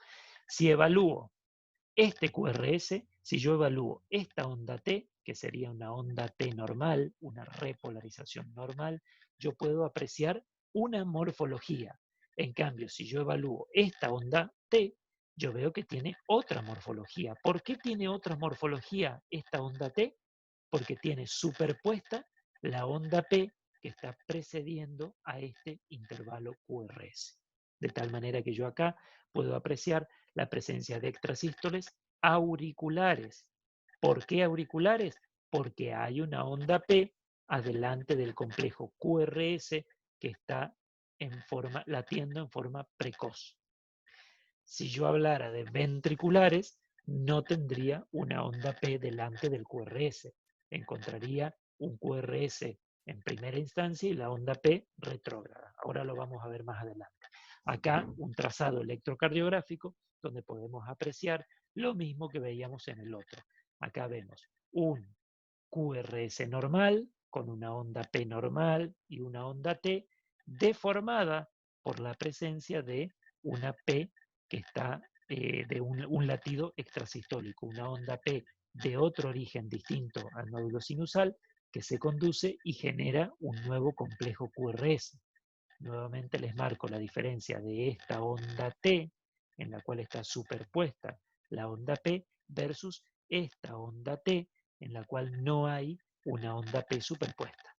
si evalúo este QRS, si yo evalúo esta onda T, que sería una onda T normal, una repolarización normal, yo puedo apreciar una morfología. En cambio, si yo evalúo esta onda T, yo veo que tiene otra morfología. ¿Por qué tiene otra morfología esta onda T? Porque tiene superpuesta la onda P que está precediendo a este intervalo QRS. De tal manera que yo acá puedo apreciar la presencia de extrasístoles auriculares. ¿Por qué auriculares? Porque hay una onda P adelante del complejo QRS que está latiendo en forma precoz. Si yo hablara de ventriculares, no tendría una onda P delante del QRS. Encontraría un QRS en primera instancia y la onda P retrógrada. Ahora lo vamos a ver más adelante. Acá un trazado electrocardiográfico donde podemos apreciar lo mismo que veíamos en el otro. Acá vemos un QRS normal con una onda P normal y una onda T deformada por la presencia de una P que está de un latido extrasistólico, una onda P de otro origen distinto al nódulo sinusal que se conduce y genera un nuevo complejo QRS. Nuevamente les marco la diferencia de esta onda T, en la cual está superpuesta la onda P, versus esta onda T, en la cual no hay una onda P superpuesta.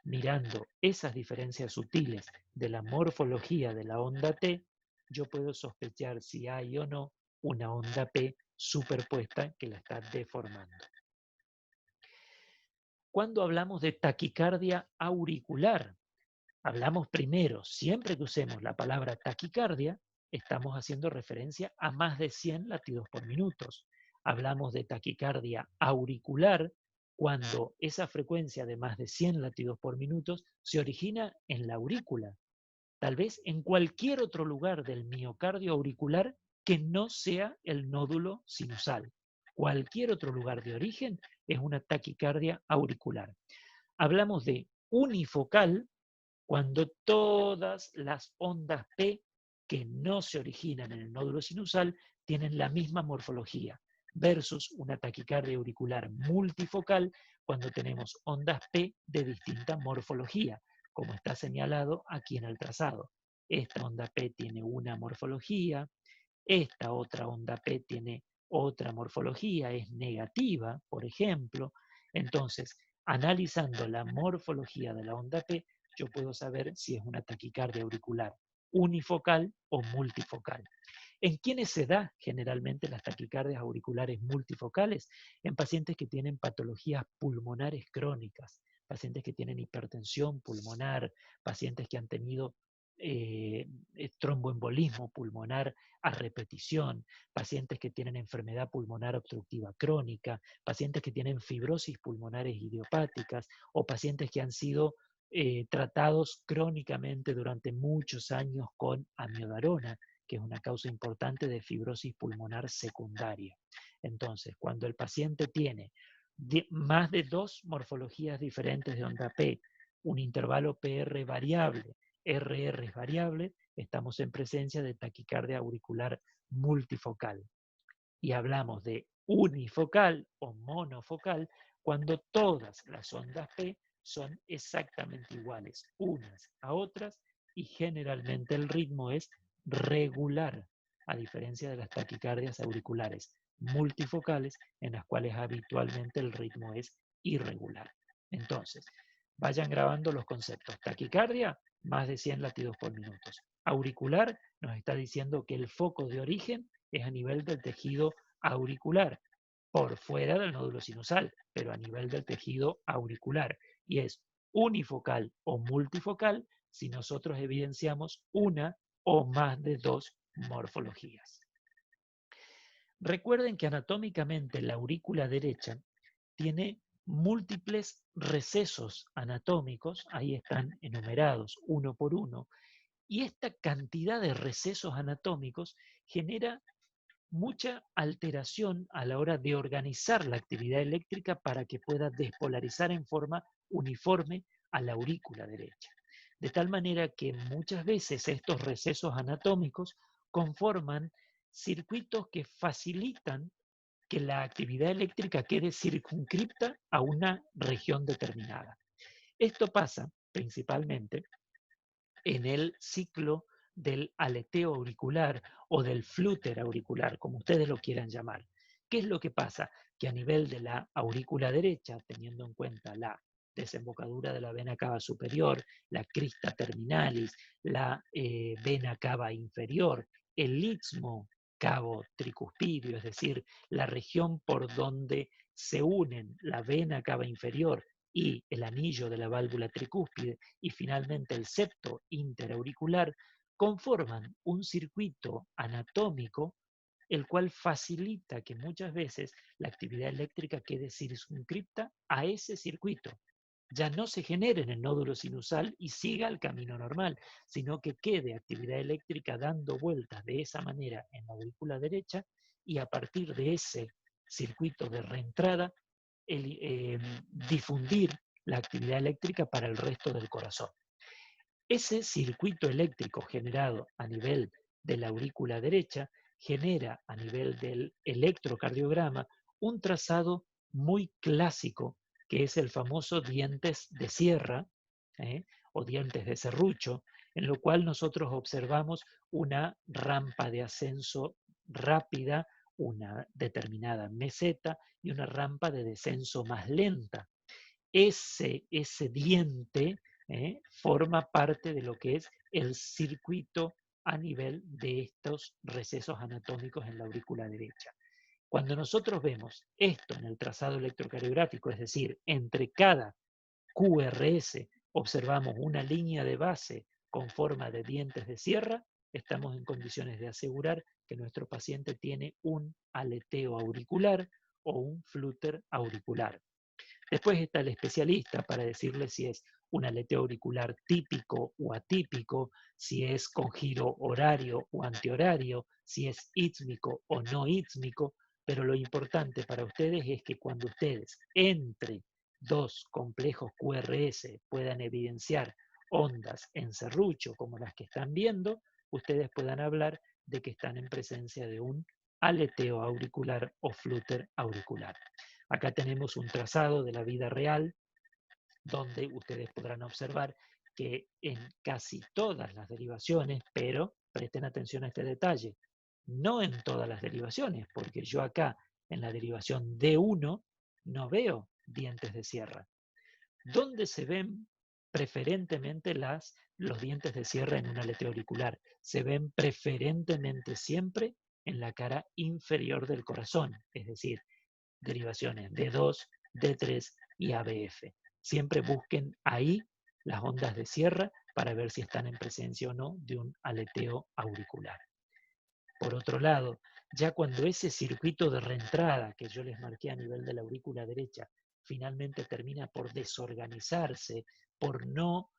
Mirando esas diferencias sutiles de la morfología de la onda T, yo puedo sospechar si hay o no una onda P superpuesta que la está deformando. Cuando hablamos de taquicardia auricular, hablamos primero, siempre que usemos la palabra taquicardia, estamos haciendo referencia a más de 100 latidos por minuto. Hablamos de taquicardia auricular cuando esa frecuencia de más de 100 latidos por minuto se origina en la aurícula, tal vez en cualquier otro lugar del miocardio auricular que no sea el nódulo sinusal. Cualquier otro lugar de origen es una taquicardia auricular. Hablamos de unifocal cuando todas las ondas P que no se originan en el nódulo sinusal tienen la misma morfología, versus una taquicardia auricular multifocal cuando tenemos ondas P de distinta morfología, como está señalado aquí en el trazado. Esta onda P tiene una morfología, esta otra onda P tiene otra morfología, es negativa, por ejemplo. Entonces, analizando la morfología de la onda P, yo puedo saber si es una taquicardia auricular unifocal o multifocal. ¿En quiénes se da generalmente las taquicardias auriculares multifocales? En pacientes que tienen patologías pulmonares crónicas, pacientes que tienen hipertensión pulmonar, pacientes que han tenido tromboembolismo pulmonar a repetición, pacientes que tienen enfermedad pulmonar obstructiva crónica, pacientes que tienen fibrosis pulmonares idiopáticas o pacientes que han sido tratados crónicamente durante muchos años con amiodarona, que es una causa importante de fibrosis pulmonar secundaria. Entonces, cuando el paciente tiene más de 2 morfologías diferentes de onda P, un intervalo PR variable, RR es variable, estamos en presencia de taquicardia auricular multifocal. Y hablamos de unifocal o monofocal cuando todas las ondas P son exactamente iguales unas a otras y generalmente el ritmo es regular, a diferencia de las taquicardias auriculares multifocales en las cuales habitualmente el ritmo es irregular. Entonces, vayan grabando los conceptos. Taquicardia, más de 100 latidos por minuto. Auricular nos está diciendo que el foco de origen es a nivel del tejido auricular, por fuera del nódulo sinusal, pero a nivel del tejido auricular. Y es unifocal o multifocal si nosotros evidenciamos una o más de 2 morfologías. Recuerden que anatómicamente la aurícula derecha tiene múltiples recesos anatómicos, ahí están enumerados uno por uno, y esta cantidad de recesos anatómicos genera mucha alteración a la hora de organizar la actividad eléctrica para que pueda despolarizar en forma uniforme a la aurícula derecha. De tal manera que muchas veces estos recesos anatómicos conforman circuitos que facilitan que la actividad eléctrica quede circunscripta a una región determinada. Esto pasa principalmente en el ciclo del aleteo auricular o del flúter auricular, como ustedes lo quieran llamar. ¿Qué es lo que pasa? Que a nivel de la aurícula derecha, teniendo en cuenta la desembocadura de la vena cava superior, la crista terminalis, la vena cava inferior, el istmo cavo tricuspidio, es decir, la región por donde se unen la vena cava inferior y el anillo de la válvula tricúspide y finalmente el septo interauricular, conforman un circuito anatómico el cual facilita que muchas veces la actividad eléctrica quede circunscripta a ese circuito. Ya no se genere en el nódulo sinusal y siga el camino normal, sino que quede actividad eléctrica dando vueltas de esa manera en la aurícula derecha y a partir de ese circuito de reentrada difundir la actividad eléctrica para el resto del corazón. Ese circuito eléctrico generado a nivel de la aurícula derecha genera a nivel del electrocardiograma un trazado muy clásico que es el famoso dientes de sierra o dientes de serrucho, en lo cual nosotros observamos una rampa de ascenso rápida, una determinada meseta y una rampa de descenso más lenta. Ese diente forma parte de lo que es el circuito a nivel de estos recesos anatómicos en la aurícula derecha. Cuando nosotros vemos esto en el trazado electrocardiográfico, es decir, entre cada QRS observamos una línea de base con forma de dientes de sierra, estamos en condiciones de asegurar que nuestro paciente tiene un aleteo auricular o un flúter auricular. Después está el especialista para decirle si es un aleteo auricular típico o atípico, si es con giro horario o antihorario, si es ítmico o no ítmico, pero lo importante para ustedes es que cuando ustedes entre dos complejos QRS puedan evidenciar ondas en serrucho como las que están viendo, ustedes puedan hablar de que están en presencia de un aleteo auricular o flúter auricular. Acá tenemos un trazado de la vida real donde ustedes podrán observar que en casi todas las derivaciones, pero presten atención a este detalle, no en todas las derivaciones, porque yo acá en la derivación D1 no veo dientes de sierra. ¿Dónde se ven preferentemente los dientes de sierra en un aleteo auricular? Se ven preferentemente siempre en la cara inferior del corazón, es decir, derivaciones D2, D3 y ABF. Siempre busquen ahí las ondas de sierra para ver si están en presencia o no de un aleteo auricular. Por otro lado, ya cuando ese circuito de reentrada que yo les marqué a nivel de la aurícula derecha finalmente termina por desorganizarse, por no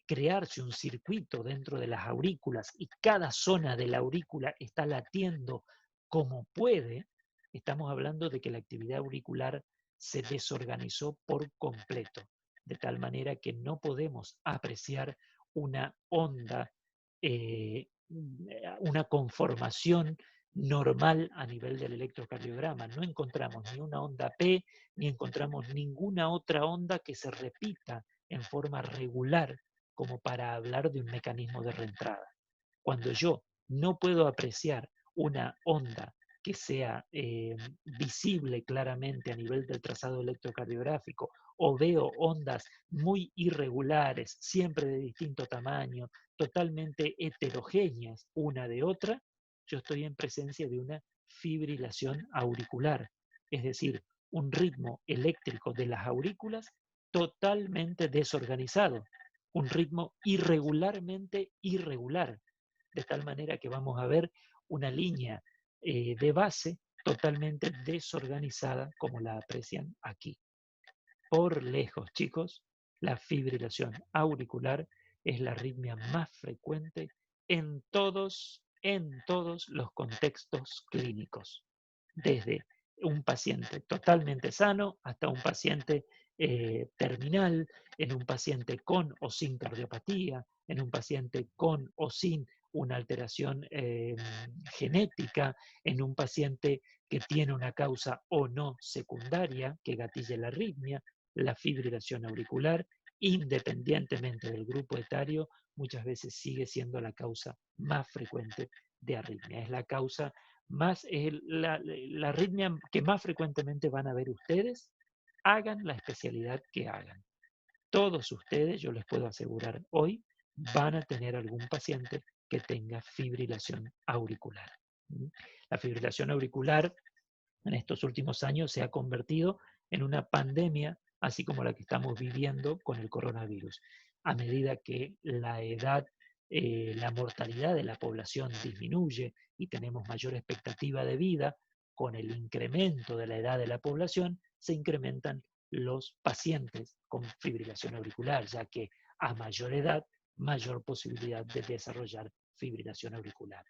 crearse un circuito dentro de las aurículas y cada zona de la aurícula está latiendo como puede, estamos hablando de que la actividad auricular se desorganizó por completo, de tal manera que no podemos apreciar una onda una conformación normal a nivel del electrocardiograma. No encontramos ni una onda P, ni encontramos ninguna otra onda que se repita en forma regular como para hablar de un mecanismo de reentrada. Cuando yo no puedo apreciar una onda que sea visible claramente a nivel del trazado electrocardiográfico o veo ondas muy irregulares, siempre de distinto tamaño, totalmente heterogéneas una de otra, yo estoy en presencia de una fibrilación auricular, es decir, un ritmo eléctrico de las aurículas totalmente desorganizado, un ritmo irregularmente irregular, de tal manera que vamos a ver una línea de base totalmente desorganizada como la aprecian aquí. Por lejos, chicos, la fibrilación auricular es la arritmia más frecuente en todos los contextos clínicos, desde un paciente totalmente sano hasta un paciente terminal, en un paciente con o sin cardiopatía, en un paciente con o sin una alteración genética, en un paciente que tiene una causa o no secundaria que gatille la arritmia, la fibrilación auricular, independientemente del grupo etario, muchas veces sigue siendo la causa más frecuente de arritmia. Es la causa más, es la arritmia que más frecuentemente van a ver ustedes, hagan la especialidad que hagan. Todos ustedes, yo les puedo asegurar hoy, van a tener algún paciente que tenga fibrilación auricular. La fibrilación auricular en estos últimos años se ha convertido en una pandemia, así como la que estamos viviendo con el coronavirus. A medida que la edad, la mortalidad de la población disminuye y tenemos mayor expectativa de vida, con el incremento de la edad de la población, se incrementan los pacientes con fibrilación auricular, ya que a mayor edad, mayor posibilidad de desarrollar fibrilación auricular.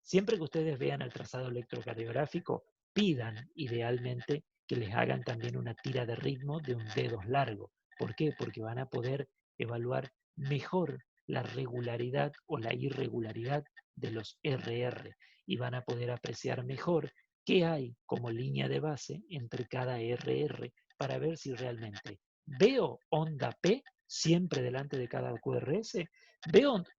Siempre que ustedes vean el trazado electrocardiográfico, pidan idealmente que les hagan también una tira de ritmo de un dedo largo. ¿Por qué? Porque van a poder evaluar mejor la regularidad o la irregularidad de los RR y van a poder apreciar mejor qué hay como línea de base entre cada RR para ver si realmente veo onda P siempre delante de cada QRS,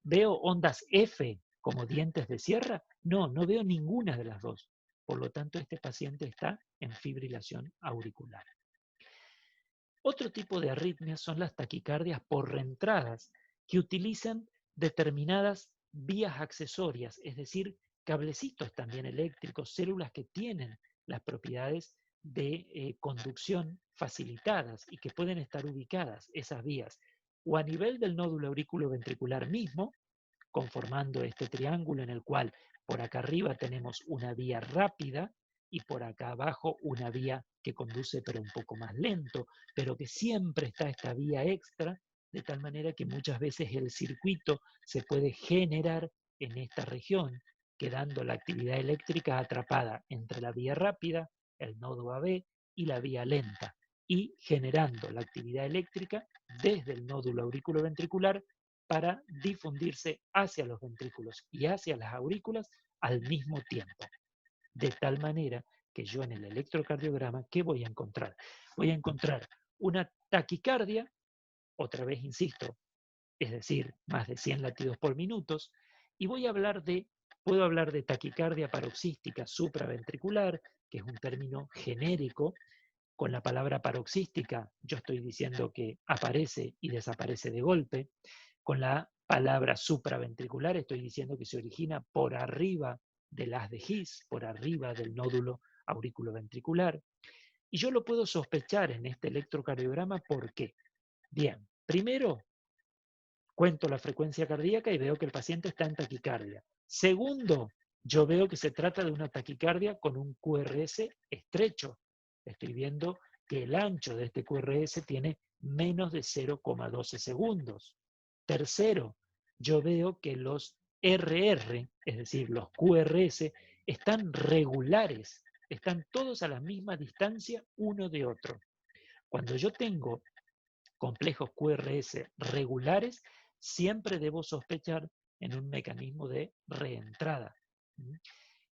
veo ondas F como dientes de sierra. No, no veo ninguna de las dos. Por lo tanto, este paciente está en fibrilación auricular. Otro tipo de arritmias son las taquicardias por reentradas, que utilizan determinadas vías accesorias, es decir, cablecitos también eléctricos, células que tienen las propiedades de conducción facilitadas y que pueden estar ubicadas esas vías o a nivel del nódulo auriculoventricular mismo, conformando este triángulo en el cual por acá arriba tenemos una vía rápida y por acá abajo una vía que conduce pero un poco más lento, pero que siempre está esta vía extra, de tal manera que muchas veces el circuito se puede generar en esta región, quedando la actividad eléctrica atrapada entre la vía rápida, el nodo AB, y la vía lenta, y generando la actividad eléctrica desde el nódulo auriculoventricular para difundirse hacia los ventrículos y hacia las aurículas al mismo tiempo. De tal manera que yo en el electrocardiograma, ¿qué voy a encontrar? Voy a encontrar una taquicardia, otra vez insisto, es decir, más de 100 latidos por minuto, y puedo hablar de taquicardia paroxística supraventricular, que es un término genérico. Con la palabra paroxística yo estoy diciendo que aparece y desaparece de golpe. Con la palabra supraventricular estoy diciendo que se origina por arriba del haz de His, por arriba del nódulo auriculoventricular. Y yo lo puedo sospechar en este electrocardiograma. ¿Por qué? Bien, primero cuento la frecuencia cardíaca y veo que el paciente está en taquicardia. Segundo, yo veo que se trata de una taquicardia con un QRS estrecho. Estoy viendo que el ancho de este QRS tiene menos de 0,12 segundos. Tercero, yo veo que los RR, es decir, los QRS, están regulares, están todos a la misma distancia uno de otro. Cuando yo tengo complejos QRS regulares, siempre debo sospechar en un mecanismo de reentrada.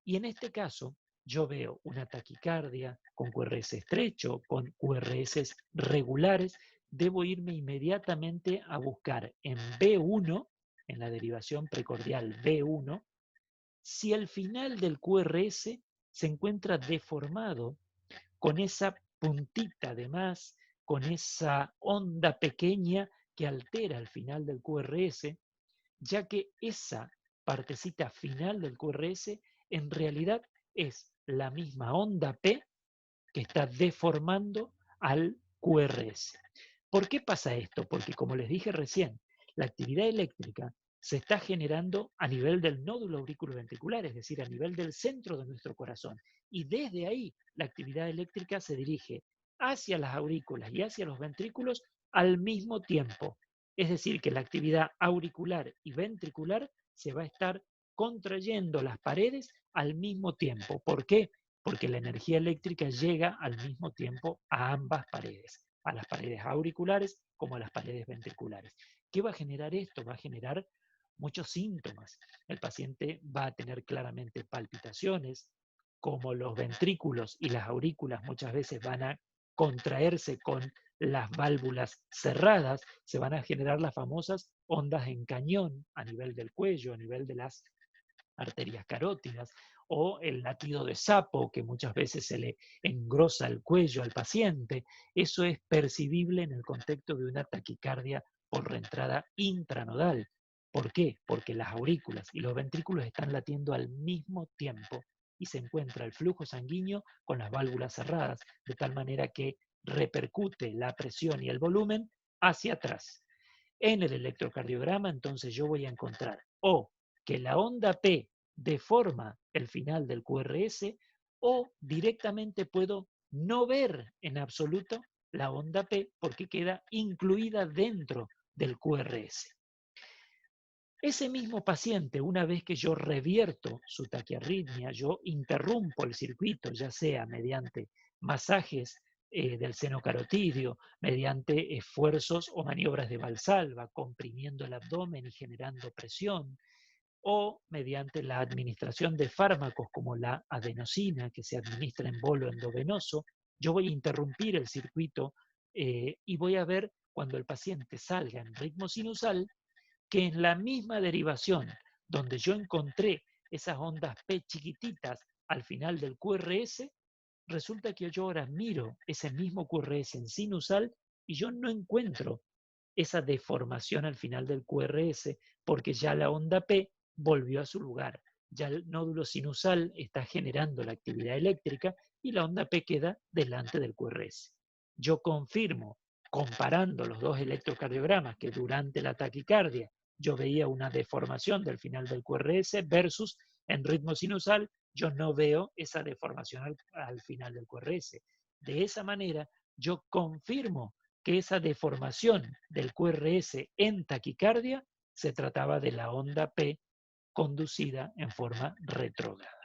Y en este caso, yo veo una taquicardia con QRS estrecho, con QRS regulares, debo irme inmediatamente a buscar en B1, en la derivación precordial B1, si el final del QRS se encuentra deformado con esa puntita de más, con esa onda pequeña que altera el final del QRS, ya que esa partecita final del QRS en realidad es la misma onda P que está deformando al QRS. ¿Por qué pasa esto? Porque como les dije recién, la actividad eléctrica se está generando a nivel del nódulo auriculoventricular, es decir, a nivel del centro de nuestro corazón. Y desde ahí la actividad eléctrica se dirige hacia las aurículas y hacia los ventrículos al mismo tiempo. Es decir, que la actividad auricular y ventricular se va a estar contrayendo las paredes al mismo tiempo. ¿Por qué? Porque la energía eléctrica llega al mismo tiempo a ambas paredes, a las paredes auriculares como a las paredes ventriculares. ¿Qué va a generar esto? Va a generar muchos síntomas. El paciente va a tener claramente palpitaciones, como los ventrículos y las aurículas muchas veces van a contraerse con las válvulas cerradas, se van a generar las famosas ondas en cañón a nivel del cuello, a nivel de las arterias carótidas, o el latido de sapo, que muchas veces se le engrosa el cuello al paciente. Eso es percibible en el contexto de una taquicardia por reentrada intranodal. ¿Por qué? Porque las aurículas y los ventrículos están latiendo al mismo tiempo y se encuentra el flujo sanguíneo con las válvulas cerradas, de tal manera que repercute la presión y el volumen hacia atrás. En el electrocardiograma, entonces yo voy a encontrar o que la onda P deforma el final del QRS o directamente puedo no ver en absoluto la onda P porque queda incluida dentro del QRS. Ese mismo paciente, una vez que yo revierto su taquiarritmia, yo interrumpo el circuito, ya sea mediante masajes del seno carotidio, mediante esfuerzos o maniobras de Valsalva, comprimiendo el abdomen y generando presión, o mediante la administración de fármacos como la adenosina, que se administra en bolo endovenoso, yo voy a interrumpir el circuito y voy a ver cuando el paciente salga en ritmo sinusal, que en la misma derivación donde yo encontré esas ondas P chiquititas al final del QRS, resulta que yo ahora miro ese mismo QRS en sinusal y yo no encuentro esa deformación al final del QRS porque ya la onda P volvió a su lugar. Ya el nódulo sinusal está generando la actividad eléctrica y la onda P queda delante del QRS. Yo confirmo, comparando los dos electrocardiogramas, que durante la taquicardia yo veía una deformación del final del QRS versus en ritmo sinusal, yo no veo esa deformación al final del QRS. De esa manera, yo confirmo que esa deformación del QRS en taquicardia se trataba de la onda P conducida en forma retrógrada.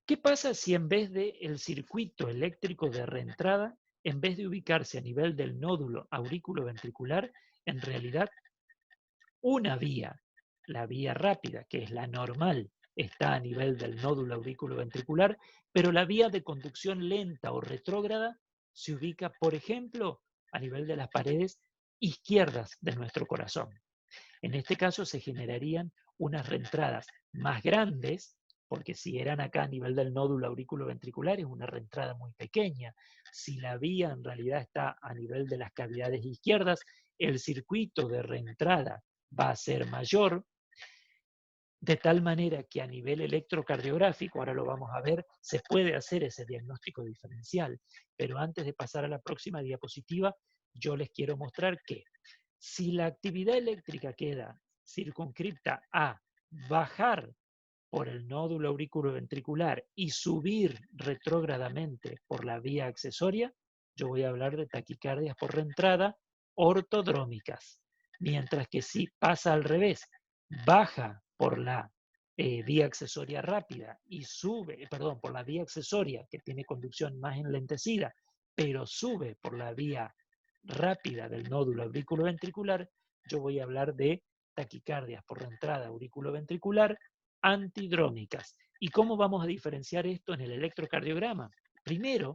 ¿Qué pasa si en vez del circuito eléctrico de reentrada, en vez de ubicarse a nivel del nódulo aurículo-ventricular, en realidad una vía, la vía rápida, que es la normal, está a nivel del nódulo aurículo-ventricular, pero la vía de conducción lenta o retrógrada se ubica, por ejemplo, a nivel de las paredes izquierdas de nuestro corazón? En este caso se generarían unas reentradas más grandes, porque si eran acá a nivel del nódulo auriculoventricular es una reentrada muy pequeña. Si la vía en realidad está a nivel de las cavidades izquierdas, el circuito de reentrada va a ser mayor, de tal manera que a nivel electrocardiográfico, ahora lo vamos a ver, se puede hacer ese diagnóstico diferencial. Pero antes de pasar a la próxima diapositiva, yo les quiero mostrar que si la actividad eléctrica queda circunscripta a bajar por el nódulo auriculoventricular y subir retrógradamente por la vía accesoria, yo voy a hablar de taquicardias por reentrada ortodrómicas. Mientras que si pasa al revés, baja por la vía accesoria rápida y sube, perdón, por la vía accesoria que tiene conducción más enlentecida, pero sube por la vía rápida del nódulo auriculoventricular, yo voy a hablar de taquicardias por reentrada auriculoventricular antidrómicas. ¿Y cómo vamos a diferenciar esto en el electrocardiograma? Primero,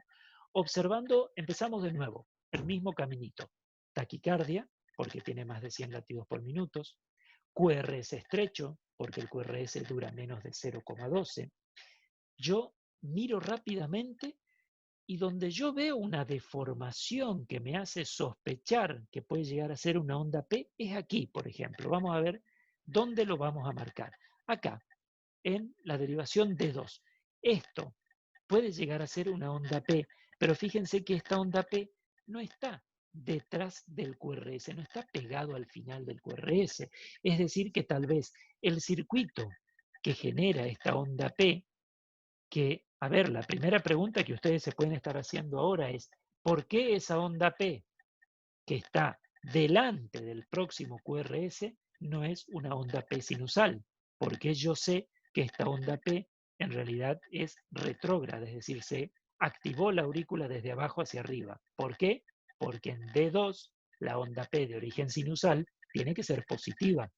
observando, empezamos de nuevo, el mismo caminito. Taquicardia, porque tiene más de 100 latidos por minuto. QRS estrecho, porque el QRS dura menos de 0,12. Yo miro rápidamente y donde yo veo una deformación que me hace sospechar que puede llegar a ser una onda P, es aquí, por ejemplo. Vamos a ver dónde lo vamos a marcar. Acá, en la derivación D2. Esto puede llegar a ser una onda P, pero fíjense que esta onda P no está detrás del QRS, no está pegado al final del QRS. Es decir, que tal vez el circuito que genera esta onda P, que, a ver, la primera pregunta que ustedes se pueden estar haciendo ahora es, ¿por qué esa onda P que está delante del próximo QRS no es una onda P sinusal? Porque yo sé que esta onda P en realidad es retrógrada, es decir, se activó la aurícula desde abajo hacia arriba. ¿Por qué? Porque en D2 la onda P de origen sinusal tiene que ser positiva.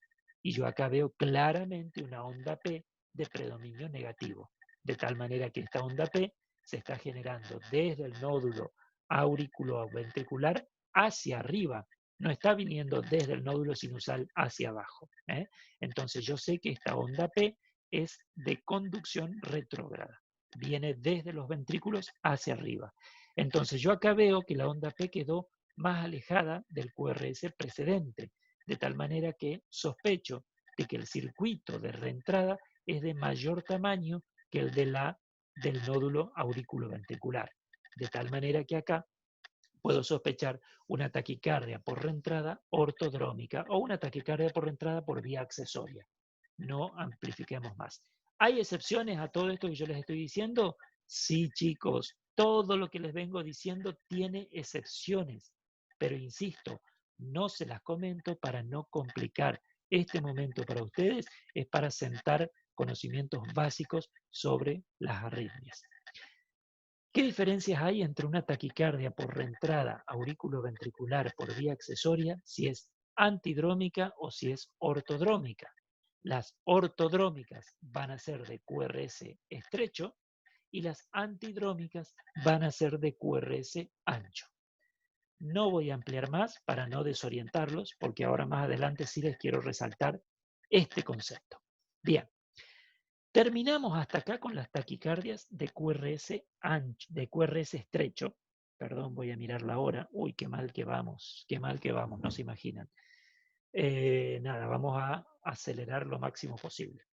Y yo acá veo claramente una onda P de predominio negativo. De tal manera que esta onda P se está generando desde el nódulo auriculoventricular hacia arriba, no está viniendo desde el nódulo sinusal hacia abajo. Entonces yo sé que esta onda P es de conducción retrógrada, viene desde los ventrículos hacia arriba. Entonces yo acá veo que la onda P quedó más alejada del QRS precedente, de tal manera que sospecho de que el circuito de reentrada es de mayor tamaño que el del nódulo auriculoventricular. De tal manera que acá puedo sospechar una taquicardia por reentrada ortodrómica o una taquicardia por reentrada por vía accesoria. No amplifiquemos más. ¿Hay excepciones a todo esto que yo les estoy diciendo? Sí, chicos, todo lo que les vengo diciendo tiene excepciones, pero insisto, no se las comento para no complicar. Este momento para ustedes es para sentar conocimientos básicos sobre las arritmias. ¿Qué diferencias hay entre una taquicardia por reentrada auriculoventricular por vía accesoria si es antidrómica o si es ortodrómica? Las ortodrómicas van a ser de QRS estrecho y las antidrómicas van a ser de QRS ancho. No voy a ampliar más para no desorientarlos, porque ahora más adelante sí les quiero resaltar este concepto. Bien, terminamos hasta acá con las taquicardias de QRS ancho, de QRS estrecho. Perdón, voy a mirar la hora. Uy, qué mal que vamos, no se imaginan. Nada, vamos a acelerar lo máximo posible.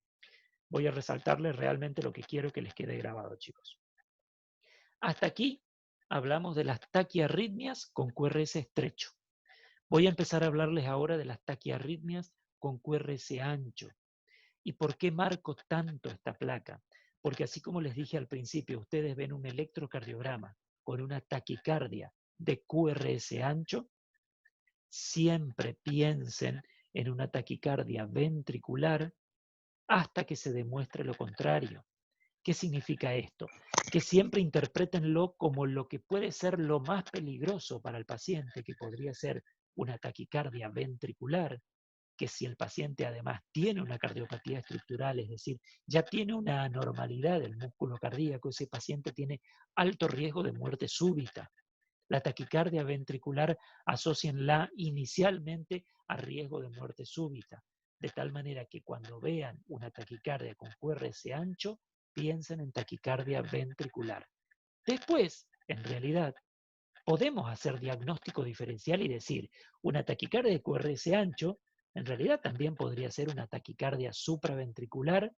Voy a resaltarles realmente lo que quiero que les quede grabado, chicos. Hasta aquí hablamos de las taquiarritmias con QRS estrecho. Voy a empezar a hablarles ahora de las taquiarritmias con QRS ancho. ¿Y por qué marco tanto esta placa? Porque así como les dije al principio, ustedes ven un electrocardiograma con una taquicardia de QRS ancho, siempre piensen en una taquicardia ventricular hasta que se demuestre lo contrario. ¿Qué significa esto? Que siempre interpretenlo como lo que puede ser lo más peligroso para el paciente, que podría ser una taquicardia ventricular, que si el paciente además tiene una cardiopatía estructural, es decir, ya tiene una anormalidad del músculo cardíaco, ese paciente tiene alto riesgo de muerte súbita. La taquicardia ventricular asócienla inicialmente a riesgo de muerte súbita, de tal manera que cuando vean una taquicardia con QRS ancho, piensen en taquicardia ventricular. Después, en realidad, podemos hacer diagnóstico diferencial y decir, una taquicardia de QRS ancho, en realidad también podría ser una taquicardia supraventricular,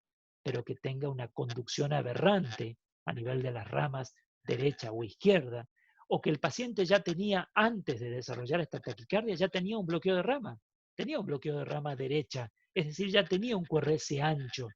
pero que tenga una conducción aberrante a nivel de las ramas derecha o izquierda, o que el paciente ya tenía, antes de desarrollar esta taquicardia, ya tenía un bloqueo de rama, tenía un bloqueo de rama derecha, es decir, ya tenía un QRS ancho,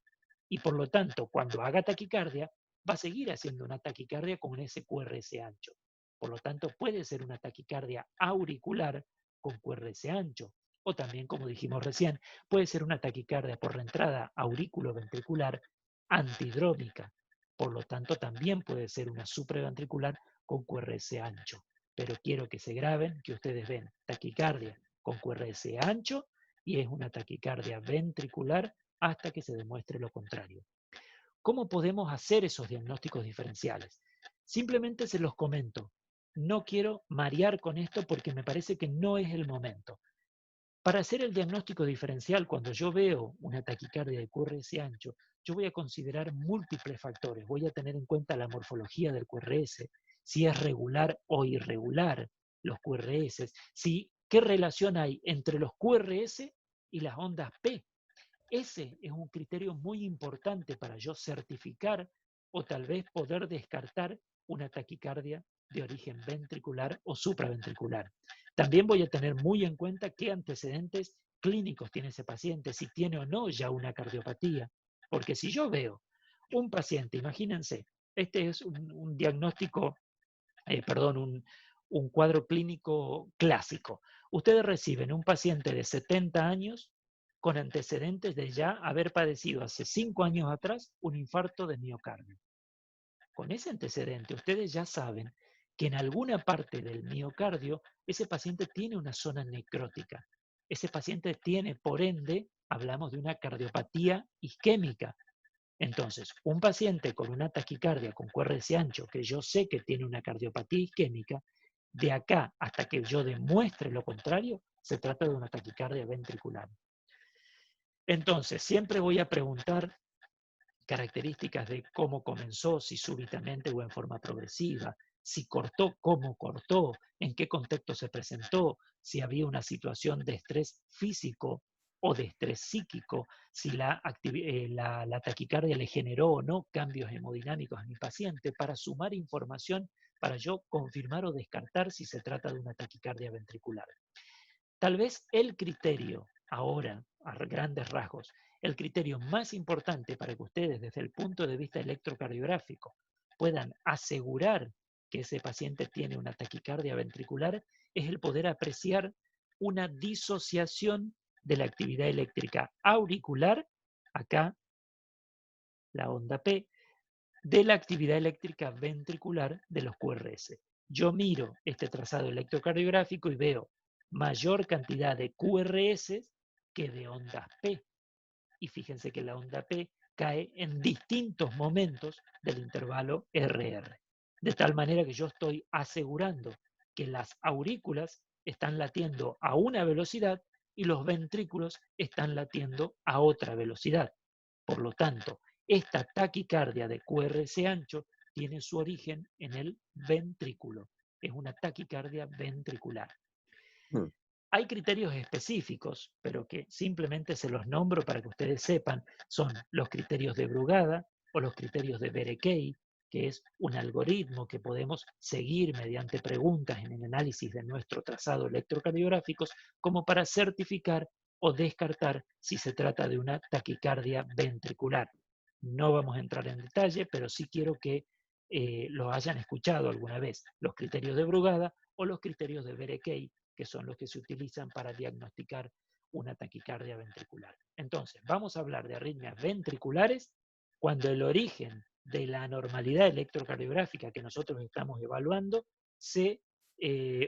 y por lo tanto, cuando haga taquicardia, va a seguir haciendo una taquicardia con ese QRS ancho. Por lo tanto, puede ser una taquicardia auricular con QRS ancho. O también, como dijimos recién, puede ser una taquicardia por reentrada aurículo-ventricular antidrómica. Por lo tanto, también puede ser una supraventricular con QRS ancho. Pero quiero que se graben que ustedes ven taquicardia con QRS ancho y es una taquicardia ventricular hasta que se demuestre lo contrario. ¿Cómo podemos hacer esos diagnósticos diferenciales? Simplemente se los comento. No quiero marear con esto porque me parece que no es el momento. Para hacer el diagnóstico diferencial, cuando yo veo una taquicardia de QRS ancho, yo voy a considerar múltiples factores. Voy a tener en cuenta la morfología del QRS, si es regular o irregular los QRS, si, qué relación hay entre los QRS y las ondas P. Ese es un criterio muy importante para yo certificar o tal vez poder descartar una taquicardia de origen ventricular o supraventricular. También voy a tener muy en cuenta qué antecedentes clínicos tiene ese paciente, si tiene o no ya una cardiopatía. Porque si yo veo un paciente, imagínense, este es un diagnóstico, un cuadro clínico clásico. Ustedes reciben un paciente de 70 años con antecedentes de ya haber padecido hace 5 años atrás un infarto de miocardio. Con ese antecedente, ustedes ya saben que en alguna parte del miocardio ese paciente tiene una zona necrótica. Ese paciente tiene, por ende, hablamos de una cardiopatía isquémica. Entonces, un paciente con una taquicardia con QRS ancho, que yo sé que tiene una cardiopatía isquémica, de acá hasta que yo demuestre lo contrario, se trata de una taquicardia ventricular. Entonces, siempre voy a preguntar características de cómo comenzó, si súbitamente o en forma progresiva, si cortó, cómo cortó, en qué contexto se presentó, si había una situación de estrés físico o de estrés psíquico, si la taquicardia le generó o no cambios hemodinámicos a mi paciente, para sumar información para yo confirmar o descartar si se trata de una taquicardia ventricular. Tal vez el criterio, ahora, a grandes rasgos, el criterio más importante para que ustedes, desde el punto de vista electrocardiográfico, puedan asegurar que ese paciente tiene una taquicardia ventricular, es el poder apreciar una disociación de la actividad eléctrica auricular, acá la onda P, de la actividad eléctrica ventricular de los QRS. Yo miro este trazado electrocardiográfico y veo mayor cantidad de QRS que de ondas P. Y fíjense que la onda P cae en distintos momentos del intervalo RR. De tal manera que yo estoy asegurando que las aurículas están latiendo a una velocidad y los ventrículos están latiendo a otra velocidad. Por lo tanto, esta taquicardia de QRS ancho tiene su origen en el ventrículo. Es una taquicardia ventricular. Mm. Hay criterios específicos, pero que simplemente se los nombro para que ustedes sepan. Son los criterios de Brugada o los criterios de Berekei, que es un algoritmo que podemos seguir mediante preguntas en el análisis de nuestro trazado electrocardiográficos como para certificar o descartar si se trata de una taquicardia ventricular. No vamos a entrar en detalle, pero sí quiero que lo hayan escuchado alguna vez, los criterios de Brugada o los criterios de Berekei, que son los que se utilizan para diagnosticar una taquicardia ventricular. Entonces, vamos a hablar de arritmias ventriculares cuando el origen de la anormalidad electrocardiográfica que nosotros estamos evaluando se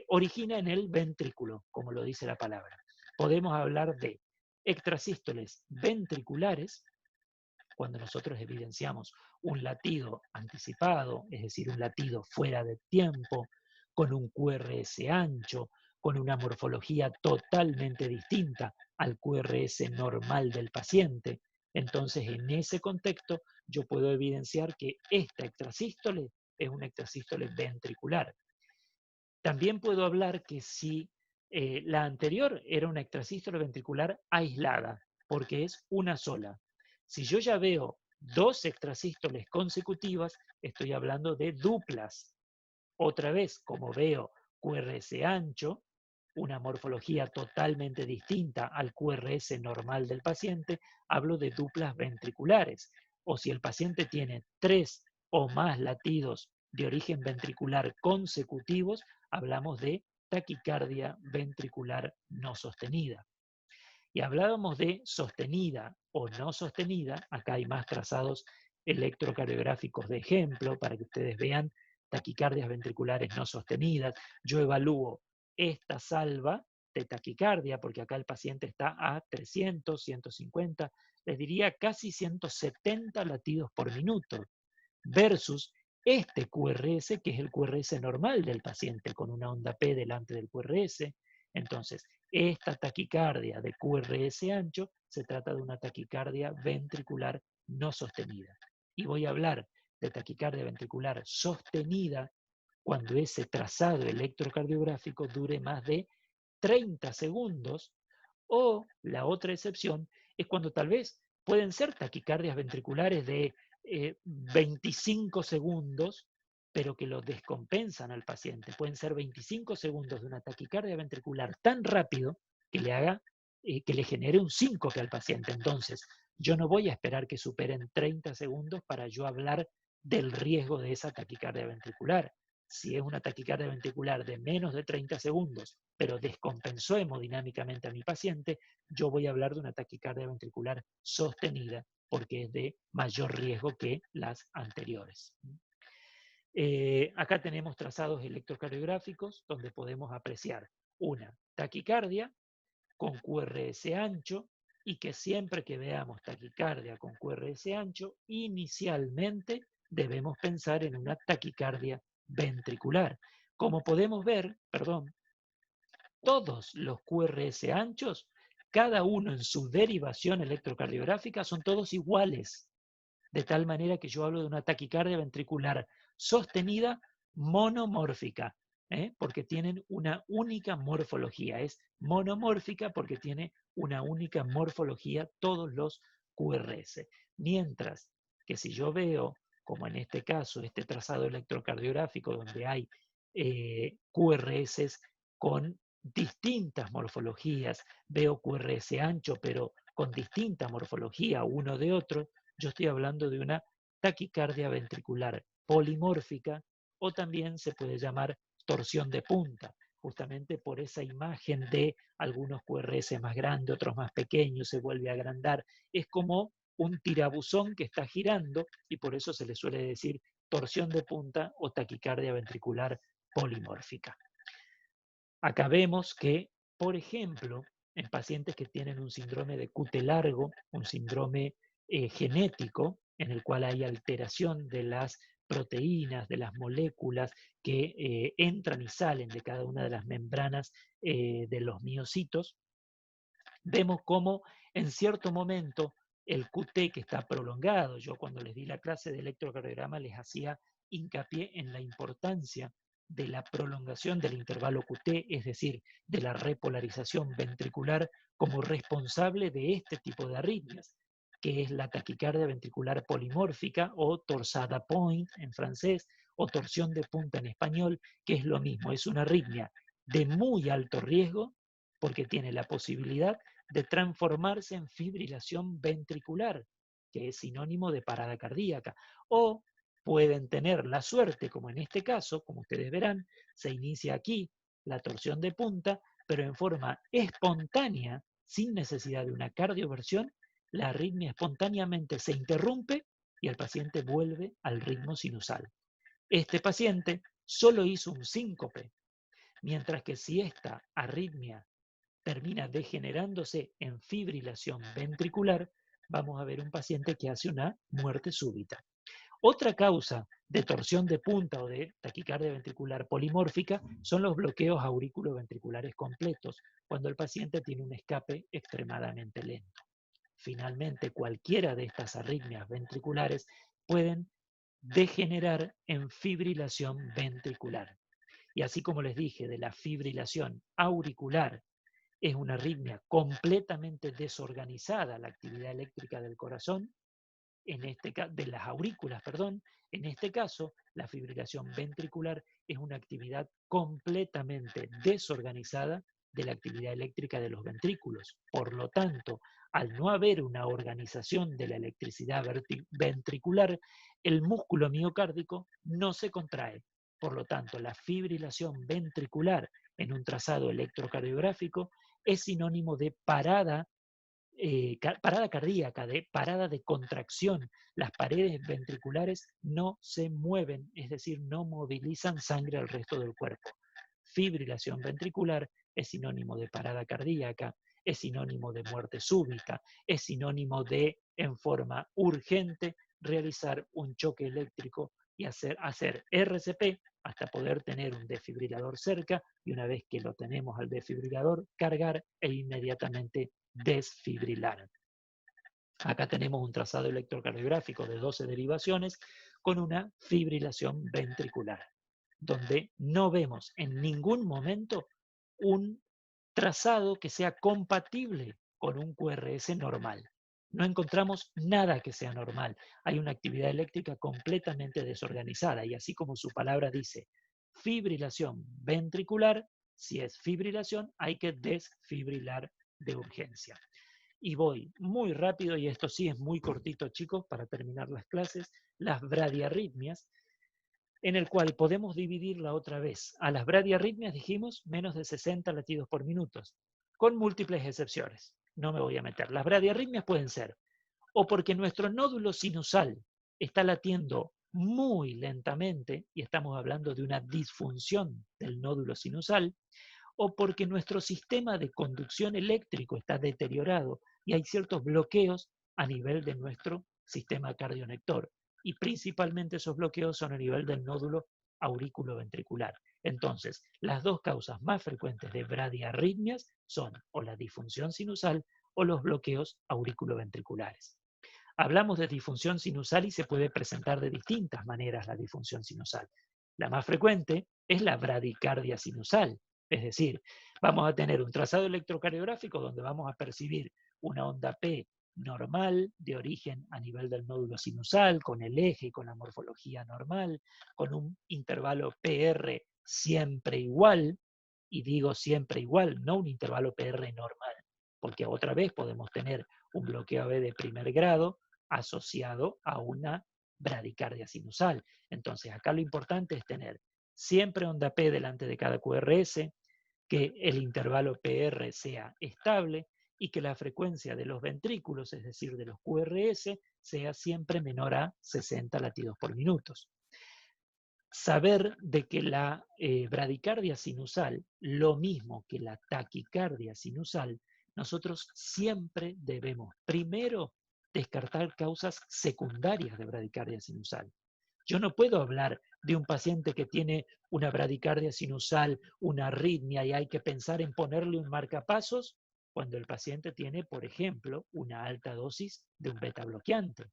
origina en el ventrículo, como lo dice la palabra. Podemos hablar de extrasístoles ventriculares, cuando nosotros evidenciamos un latido anticipado, es decir, un latido fuera de tiempo, con un QRS ancho, con una morfología totalmente distinta al QRS normal del paciente. Entonces, en ese contexto, yo puedo evidenciar que esta extrasístole es una extrasístole ventricular. También puedo hablar que si la anterior era una extrasístole ventricular aislada, porque es una sola. Si yo ya veo dos extrasístoles consecutivas, estoy hablando de duplas. Otra vez, como veo QRS ancho, una morfología totalmente distinta al QRS normal del paciente, hablo de duplas ventriculares. O si el paciente tiene 3 o más latidos de origen ventricular consecutivos, hablamos de taquicardia ventricular no sostenida. Y hablábamos de sostenida o no sostenida, acá hay más trazados electrocardiográficos de ejemplo para que ustedes vean taquicardias ventriculares no sostenidas. Yo evalúo esta salva de taquicardia, porque acá el paciente está a 300, 150, les diría casi 170 latidos por minuto, versus este QRS, que es el QRS normal del paciente, con una onda P delante del QRS. Entonces, esta taquicardia de QRS ancho se trata de una taquicardia ventricular no sostenida. Y voy a hablar de taquicardia ventricular sostenida cuando ese trazado electrocardiográfico dure más de 30 segundos, o la otra excepción es cuando tal vez pueden ser taquicardias ventriculares de 25 segundos, pero que lo descompensan al paciente. Pueden ser 25 segundos de una taquicardia ventricular tan rápido que le haga, que le genere un síncope al paciente. Entonces, yo no voy a esperar que superen 30 segundos para yo hablar del riesgo de esa taquicardia ventricular. Si es una taquicardia ventricular de menos de 30 segundos, pero descompensó hemodinámicamente a mi paciente, yo voy a hablar de una taquicardia ventricular sostenida porque es de mayor riesgo que las anteriores. Acá tenemos trazados electrocardiográficos donde podemos apreciar una taquicardia con QRS ancho y que siempre que veamos taquicardia con QRS ancho, inicialmente debemos pensar en una taquicardia ventricular. Como podemos ver, perdón, todos los QRS anchos, cada uno en su derivación electrocardiográfica, son todos iguales, de tal manera que yo hablo de una taquicardia ventricular sostenida monomórfica, porque tienen una única morfología. Es monomórfica porque tiene una única morfología todos los QRS. Mientras que si yo veo, como en este caso, este trazado electrocardiográfico donde hay QRS con distintas morfologías, veo QRS ancho pero con distinta morfología uno de otro, yo estoy hablando de una taquicardia ventricular polimórfica o también se puede llamar torsión de punta, justamente por esa imagen de algunos QRS más grandes, otros más pequeños, se vuelve a agrandar. Es como un tirabuzón que está girando y por eso se le suele decir torsión de punta o taquicardia ventricular polimórfica. Acá vemos que, por ejemplo, en pacientes que tienen un síndrome de QT largo, un síndrome genético, en el cual hay alteración de las proteínas, de las moléculas que entran y salen de cada una de las membranas de los miocitos, vemos cómo en cierto momento el QT que está prolongado, yo cuando les di la clase de electrocardiograma les hacía hincapié en la importancia de la prolongación del intervalo QT, es decir, de la repolarización ventricular como responsable de este tipo de arritmias, que es la taquicardia ventricular polimórfica o torsada point en francés o torsión de punta en español, que es lo mismo, es una arritmia de muy alto riesgo porque tiene la posibilidad de transformarse en fibrilación ventricular. que es sinónimo de parada cardíaca. O pueden tener la suerte, como en este caso, como ustedes verán, se inicia aquí la torsión de punta, pero en forma espontánea, sin necesidad de una cardioversión, la arritmia espontáneamente se interrumpe y el paciente vuelve al ritmo sinusal. Este paciente solo hizo un síncope, mientras que si esta arritmia termina degenerándose en fibrilación ventricular, vamos a ver un paciente que hace una muerte súbita. Otra causa de torsión de punta o de taquicardia ventricular polimórfica son los bloqueos auriculoventriculares completos, cuando el paciente tiene un escape extremadamente lento. Finalmente, cualquiera de estas arritmias ventriculares pueden degenerar en fibrilación ventricular. Y así como les dije, de la fibrilación auricular es una arritmia completamente desorganizada la actividad eléctrica del corazón, de las aurículas, perdón. En este caso, la fibrilación ventricular es una actividad completamente desorganizada de la actividad eléctrica de los ventrículos. Por lo tanto, al no haber una organización de la electricidad ventricular, el músculo miocárdico no se contrae. Por lo tanto, la fibrilación ventricular en un trazado electrocardiográfico es sinónimo de parada cardíaca, de parada de contracción. Las paredes ventriculares no se mueven, es decir, no movilizan sangre al resto del cuerpo. Fibrilación ventricular es sinónimo de parada cardíaca, es sinónimo de muerte súbita, es sinónimo de, en forma urgente, realizar un choque eléctrico y hacer RCP hasta poder tener un desfibrilador cerca, y una vez que lo tenemos al desfibrilador, cargar e inmediatamente desfibrilar. Acá tenemos un trazado electrocardiográfico de 12 derivaciones con una fibrilación ventricular, donde no vemos en ningún momento un trazado que sea compatible con un QRS normal. No encontramos nada que sea normal. Hay una actividad eléctrica completamente desorganizada y así como su palabra dice, fibrilación ventricular, si es fibrilación hay que desfibrilar de urgencia. Y voy muy rápido, y esto sí es muy cortito, chicos, para terminar las clases, las bradiarritmias, en el cual podemos dividirla otra vez. A las bradiarritmias dijimos menos de 60 latidos por minuto, con múltiples excepciones. No me voy a meter. Las bradiarritmias pueden ser o porque nuestro nódulo sinusal está latiendo muy lentamente, y estamos hablando de una disfunción del nódulo sinusal, o porque nuestro sistema de conducción eléctrico está deteriorado y hay ciertos bloqueos a nivel de nuestro sistema cardionector. Y principalmente esos bloqueos son a nivel del nódulo auriculoventricular. Entonces, las dos causas más frecuentes de bradiarritmias son o la disfunción sinusal o los bloqueos auriculoventriculares. Hablamos de disfunción sinusal y se puede presentar de distintas maneras la disfunción sinusal. La más frecuente es la bradicardia sinusal, es decir, vamos a tener un trazado electrocardiográfico donde vamos a percibir una onda P normal, de origen a nivel del nódulo sinusal, con el eje y con la morfología normal, con un intervalo PR siempre igual, y digo siempre igual, no un intervalo PR normal, porque otra vez podemos tener un bloqueo AB de primer grado asociado a una bradicardia sinusal. Entonces, acá lo importante es tener siempre onda P delante de cada QRS, que el intervalo PR sea estable y que la frecuencia de los ventrículos, es decir, de los QRS, sea siempre menor a 60 latidos por minuto. Saber de que la bradicardia sinusal, lo mismo que la taquicardia sinusal, nosotros siempre debemos primero descartar causas secundarias de bradicardia sinusal. Yo no puedo hablar de un paciente que tiene una bradicardia sinusal, una arritmia, y hay que pensar en ponerle un marcapasos cuando el paciente tiene, por ejemplo, una alta dosis de un beta bloqueante.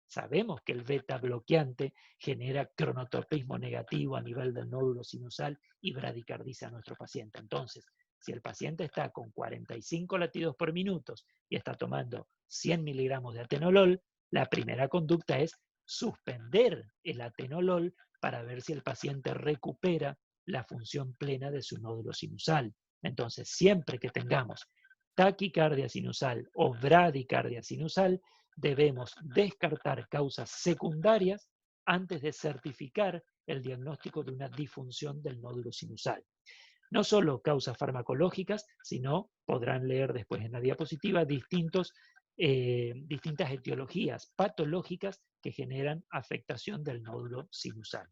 Sabemos que el beta bloqueante genera cronotropismo negativo a nivel del nódulo sinusal y bradicardiza a nuestro paciente. Entonces, si el paciente está con 45 latidos por minuto y está tomando 100 miligramos de atenolol, la primera conducta es suspender el atenolol para ver si el paciente recupera la función plena de su nódulo sinusal. Entonces, siempre que tengamos taquicardia sinusal o bradicardia sinusal, debemos descartar causas secundarias antes de certificar el diagnóstico de una disfunción del nódulo sinusal. No solo causas farmacológicas, sino podrán leer después en la diapositiva distintas etiologías patológicas que generan afectación del nódulo sinusal.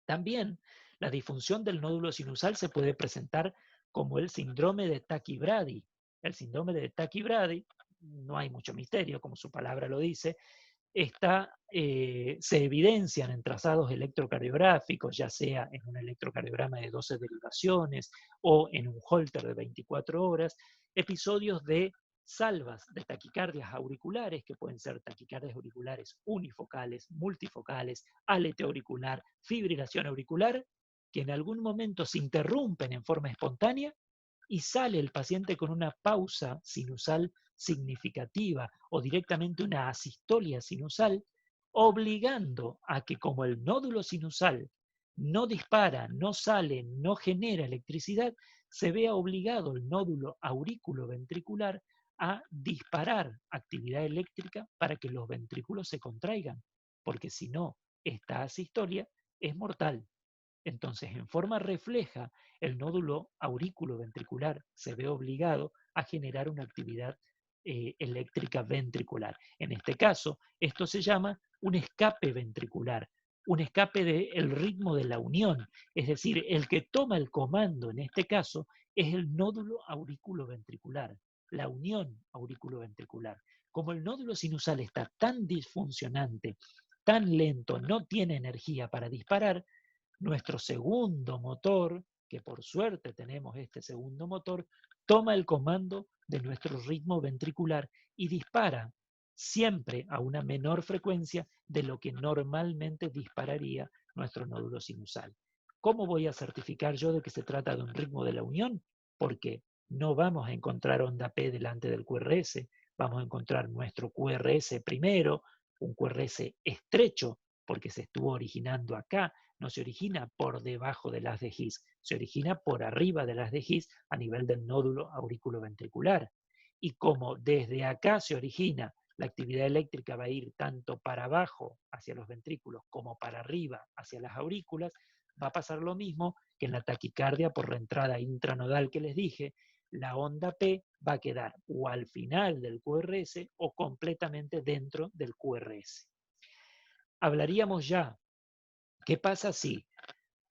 También la disfunción del nódulo sinusal se puede presentar como el síndrome de Tachy-Brady. El síndrome de Tachy-Brady, no hay mucho misterio, como su palabra lo dice, se evidencian en trazados electrocardiográficos, ya sea en un electrocardiograma de 12 derivaciones o en un Holter de 24 horas, episodios de salvas de taquicardias auriculares, que pueden ser taquicardias auriculares unifocales, multifocales, aleteo auricular, fibrilación auricular, que en algún momento se interrumpen en forma espontánea y sale el paciente con una pausa sinusal significativa o directamente una asistolia sinusal, obligando a que como el nódulo sinusal no dispara, no sale, no genera electricidad, se vea obligado el nódulo aurículo-ventricular a disparar actividad eléctrica para que los ventrículos se contraigan, porque si no, esta asistolia es mortal. Entonces, en forma refleja, el nódulo aurículo-ventricular se ve obligado a generar una actividad eléctrica ventricular. En este caso, esto se llama un escape ventricular, un escape del ritmo de la unión, es decir, el que toma el comando en este caso es el nódulo aurículo-ventricular, la unión aurículo-ventricular. Como el nódulo sinusal está tan disfuncionante, tan lento, no tiene energía para disparar, nuestro segundo motor, que por suerte tenemos este segundo motor, toma el comando de nuestro ritmo ventricular y dispara siempre a una menor frecuencia de lo que normalmente dispararía nuestro nódulo sinusal. ¿Cómo voy a certificar yo de que se trata de un ritmo de la unión? Porque no vamos a encontrar onda P delante del QRS, vamos a encontrar nuestro QRS primero, un QRS estrecho, porque se estuvo originando acá, no se origina por debajo del haz de His, se origina por arriba del haz de His a nivel del nódulo aurículo-ventricular. Y como desde acá se origina, la actividad eléctrica va a ir tanto para abajo hacia los ventrículos como para arriba hacia las aurículas, va a pasar lo mismo que en la taquicardia por reentrada intranodal que les dije, la onda P va a quedar o al final del QRS o completamente dentro del QRS. Hablaríamos ya, ¿qué pasa si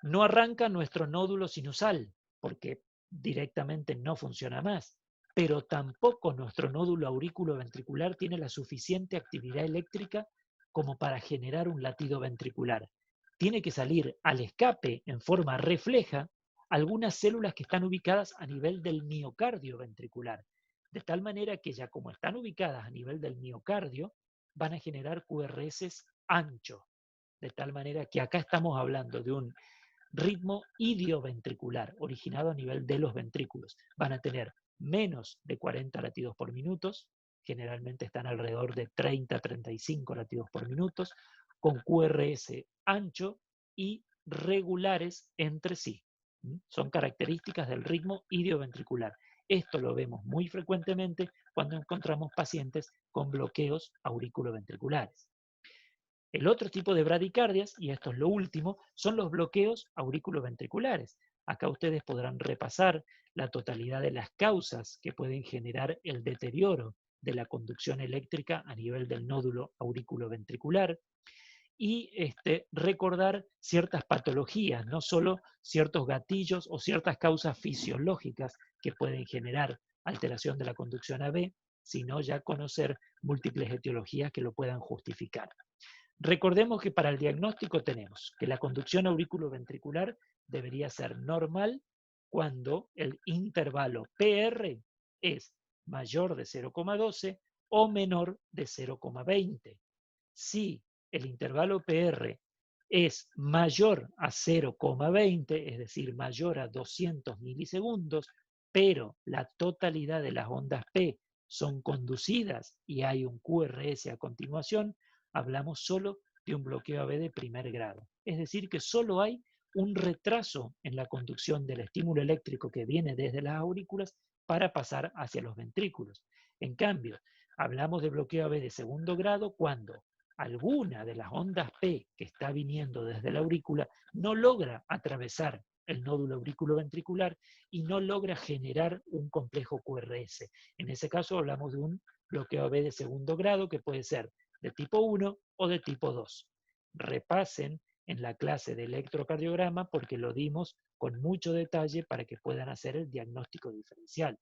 no arranca nuestro nódulo sinusal? Porque directamente no funciona más, pero tampoco nuestro nódulo aurículo-ventricular tiene la suficiente actividad eléctrica como para generar un latido ventricular. Tiene que salir al escape en forma refleja algunas células que están ubicadas a nivel del miocardio ventricular, de tal manera que ya como están ubicadas a nivel del miocardio, van a generar QRS anchos, de tal manera que acá estamos hablando de un ritmo idioventricular, originado a nivel de los ventrículos. Van a tener menos de 40 latidos por minuto, generalmente están alrededor de 30-35 latidos por minuto, con QRS ancho y regulares entre sí. Son características del ritmo idioventricular. Esto lo vemos muy frecuentemente cuando encontramos pacientes con bloqueos auriculoventriculares. El otro tipo de bradicardias, y esto es lo último, son los bloqueos auriculoventriculares. Acá ustedes podrán repasar la totalidad de las causas que pueden generar el deterioro de la conducción eléctrica a nivel del nódulo auriculoventricular y recordar ciertas patologías, no solo ciertos gatillos o ciertas causas fisiológicas que pueden generar alteración de la conducción AB, sino ya conocer múltiples etiologías que lo puedan justificar. Recordemos que para el diagnóstico tenemos que la conducción auriculoventricular debería ser normal cuando el intervalo PR es mayor de 0,12 o menor de 0,20. Si el intervalo PR es mayor a 0,20, es decir, mayor a 200 milisegundos, pero la totalidad de las ondas P son conducidas y hay un QRS a continuación, hablamos solo de un bloqueo AB de primer grado. Es decir, que solo hay un retraso en la conducción del estímulo eléctrico que viene desde las aurículas para pasar hacia los ventrículos. En cambio, Hablamos de bloqueo AB de segundo grado cuando alguna de las ondas P que está viniendo desde la aurícula no logra atravesar el nódulo auriculoventricular y no logra generar un complejo QRS. En ese caso hablamos de un bloqueo AB de segundo grado que puede ser de tipo 1 o de tipo 2. Repasen en la clase de electrocardiograma porque lo dimos con mucho detalle para que puedan hacer el diagnóstico diferencial.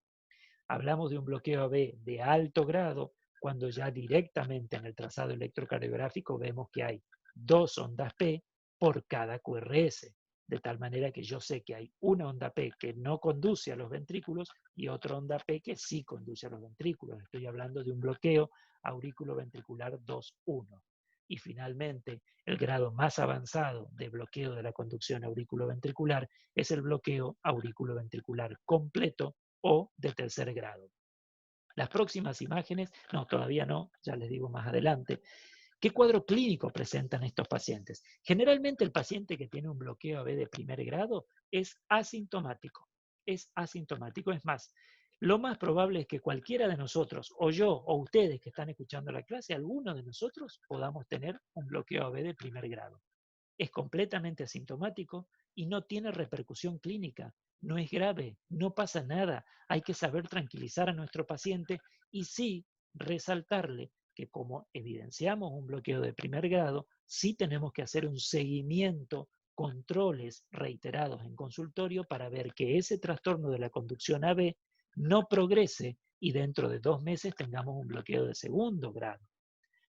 Hablamos de un bloqueo AB de alto grado cuando ya directamente en el trazado electrocardiográfico vemos que hay 2 ondas P por cada QRS, de tal manera que yo sé que hay una onda P que no conduce a los ventrículos y otra onda P que sí conduce a los ventrículos. Estoy hablando de un bloqueo auriculoventricular 2-1. Y finalmente, el grado más avanzado de bloqueo de la conducción auriculoventricular es el bloqueo auriculoventricular completo o de tercer grado. Las próximas imágenes, no, todavía no, ya les digo más adelante. ¿Qué cuadro clínico presentan estos pacientes? Generalmente el paciente que tiene un bloqueo AB de primer grado es asintomático. Es asintomático. Es más, lo más probable es que cualquiera de nosotros, o yo, o ustedes que están escuchando la clase, alguno de nosotros podamos tener un bloqueo AB de primer grado. Es completamente asintomático y no tiene repercusión clínica. No es grave, no pasa nada. Hay que saber tranquilizar a nuestro paciente y sí resaltarle que como evidenciamos un bloqueo de primer grado, sí tenemos que hacer un seguimiento, controles reiterados en consultorio para ver que ese trastorno de la conducción AB no progrese y dentro de 2 meses tengamos un bloqueo de segundo grado.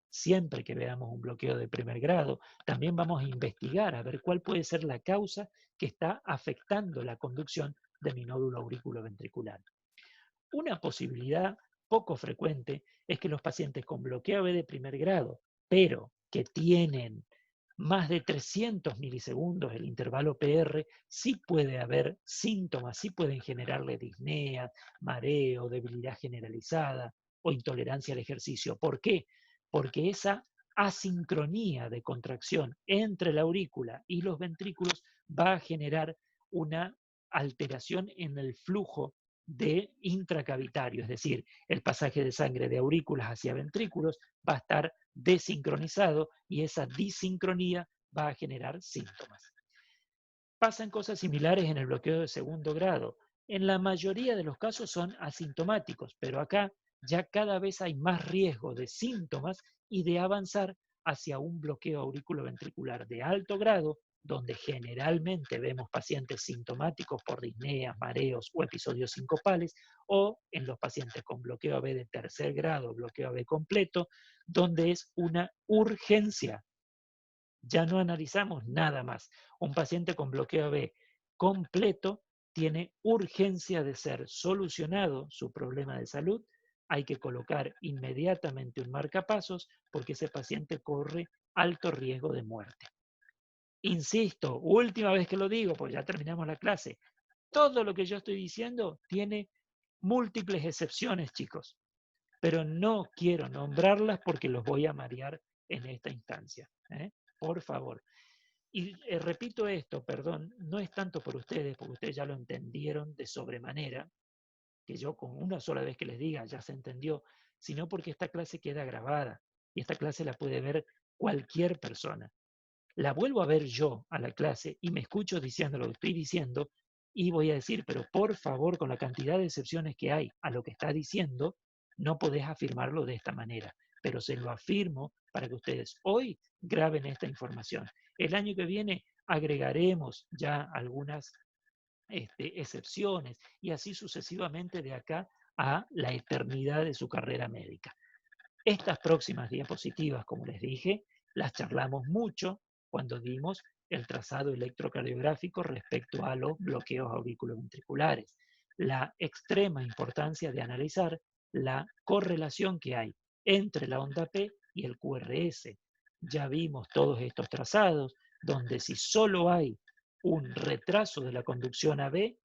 Siempre que veamos un bloqueo de primer grado, también vamos a investigar a ver cuál puede ser la causa que está afectando la conducción de mi nódulo auriculoventricular. Una posibilidad poco frecuente es que los pacientes con bloqueo AB de primer grado, pero que tienen más de 300 milisegundos el intervalo PR, sí puede haber síntomas, sí pueden generarle disnea, mareo, debilidad generalizada o intolerancia al ejercicio. ¿Por qué? Porque esa asincronía de contracción entre la aurícula y los ventrículos va a generar una alteración en el flujo de intracavitario, es decir, el pasaje de sangre de aurículas hacia ventrículos va a estar desincronizado y esa disincronía va a generar síntomas. Pasan cosas similares en el bloqueo de segundo grado. En la mayoría de los casos son asintomáticos, pero acá ya cada vez hay más riesgo de síntomas y de avanzar hacia un bloqueo auriculoventricular de alto grado, donde generalmente vemos pacientes sintomáticos por disneas, mareos o episodios sincopales, o en los pacientes con bloqueo AB de tercer grado, bloqueo AB completo, donde es una urgencia. Ya no analizamos nada más. Un paciente con bloqueo AB completo tiene urgencia de ser solucionado su problema de salud. Hay que colocar inmediatamente un marcapasos porque ese paciente corre alto riesgo de muerte. Insisto, última vez que lo digo, pues ya terminamos la clase. Todo lo que yo estoy diciendo tiene múltiples excepciones, chicos, pero no quiero nombrarlas porque los voy a marear en esta instancia. Por favor. Y repito esto, perdón, no es tanto por ustedes, porque ustedes ya lo entendieron de sobremanera, que yo con una sola vez que les diga ya se entendió, sino porque esta clase queda grabada y esta clase la puede ver cualquier persona. La vuelvo a ver yo a la clase y me escucho diciendo lo que estoy diciendo y voy a decir, pero por favor, con la cantidad de excepciones que hay a lo que está diciendo, no podés afirmarlo de esta manera, pero se lo afirmo para que ustedes hoy graben esta información. El año que viene agregaremos ya algunas excepciones y así sucesivamente de acá a la eternidad de su carrera médica. Estas próximas diapositivas, como les dije, las charlamos mucho cuando dimos el trazado electrocardiográfico respecto a los bloqueos auriculoventriculares. La extrema importancia de analizar la correlación que hay entre la onda P y el QRS. Ya vimos todos estos trazados, donde si solo hay un retraso de la conducción AB,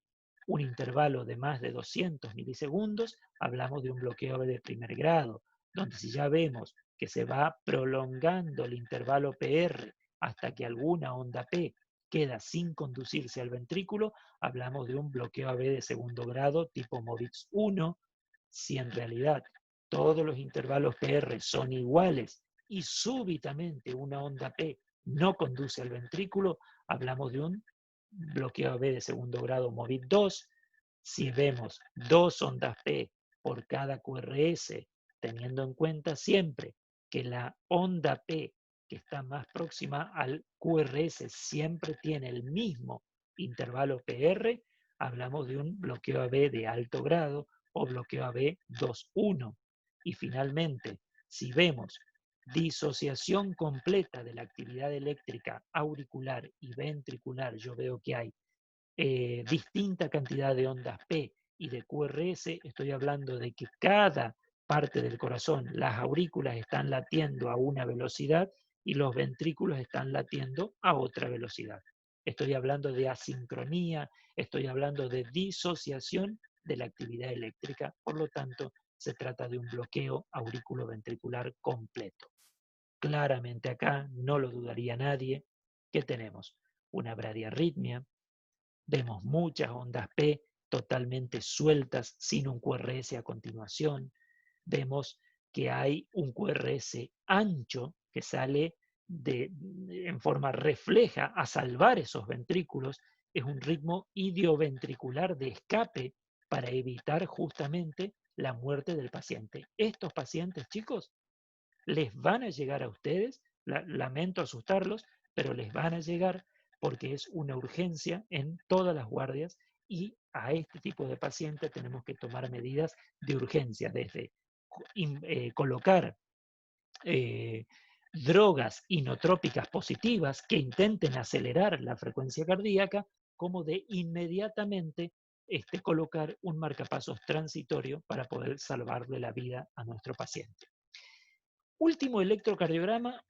un intervalo de más de 200 milisegundos, hablamos de un bloqueo de primer grado, donde si ya vemos que se va prolongando el intervalo PR hasta que alguna onda P queda sin conducirse al ventrículo, hablamos de un bloqueo AB de segundo grado tipo MOVIX 1, si en realidad todos los intervalos PR son iguales y súbitamente una onda P no conduce al ventrículo, hablamos de un bloqueo AB de segundo grado MOVID 2. Si vemos dos ondas P por cada QRS, teniendo en cuenta siempre que la onda P que está más próxima al QRS siempre tiene el mismo intervalo PR, hablamos de un bloqueo AB de alto grado o bloqueo AB 2.1. Y finalmente, si vemos disociación completa de la actividad eléctrica auricular y ventricular, yo veo que hay distinta cantidad de ondas P y de QRS, estoy hablando de que cada parte del corazón, las aurículas están latiendo a una velocidad y los ventrículos están latiendo a otra velocidad. Estoy hablando de asincronía, estoy hablando de disociación de la actividad eléctrica, por lo tanto, se trata de un bloqueo auriculoventricular completo. Claramente acá, no lo dudaría nadie, que tenemos una bradiarritmia, vemos muchas ondas P totalmente sueltas, sin un QRS a continuación. Vemos que hay un QRS ancho que sale en forma refleja a salvar esos ventrículos. Es un ritmo idioventricular de escape para evitar justamente la muerte del paciente. Estos pacientes, chicos, les van a llegar a ustedes, lamento asustarlos, pero les van a llegar porque es una urgencia en todas las guardias y a este tipo de pacientes tenemos que tomar medidas de urgencia, desde colocar drogas inotrópicas positivas que intenten acelerar la frecuencia cardíaca, como de inmediatamente colocar un marcapasos transitorio para poder salvarle la vida a nuestro paciente. Último electrocardiograma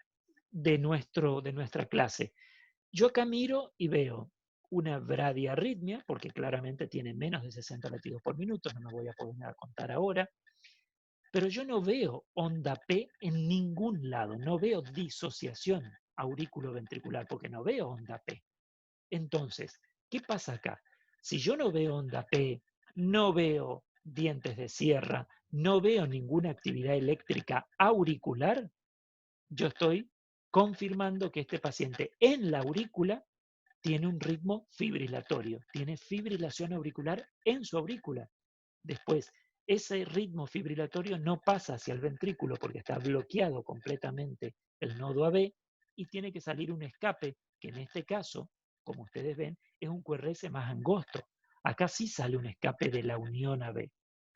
de nuestra clase. Yo acá miro y veo una bradiarritmia, porque claramente tiene menos de 60 latidos por minuto, no me voy a poner a contar ahora, pero yo no veo onda P en ningún lado, no veo disociación auriculoventricular, porque no veo onda P. Entonces, ¿qué pasa acá? Si yo no veo onda P, no veo dientes de sierra, no veo ninguna actividad eléctrica auricular, yo estoy confirmando que este paciente en la aurícula tiene un ritmo fibrilatorio, tiene fibrilación auricular en su aurícula. Después, ese ritmo fibrilatorio no pasa hacia el ventrículo porque está bloqueado completamente el nodo AB y tiene que salir un escape, que en este caso, como ustedes ven, es un QRS más angosto. Acá sí sale un escape de la unión AB.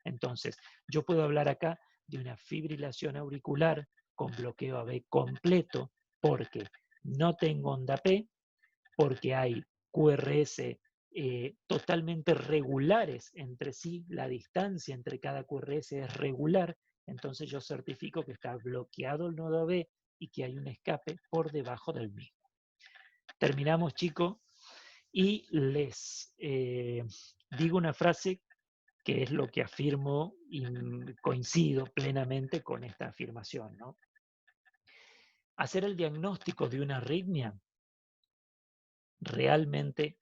Entonces, yo puedo hablar acá de una fibrilación auricular con bloqueo AB completo porque no tengo onda P, porque hay QRS totalmente regulares entre sí, la distancia entre cada QRS es regular, entonces yo certifico que está bloqueado el nodo AB y que hay un escape por debajo del mismo. Terminamos, chicos, y les digo una frase que es lo que afirmo y coincido plenamente con esta afirmación, ¿no? Hacer el diagnóstico de una arritmia realmente,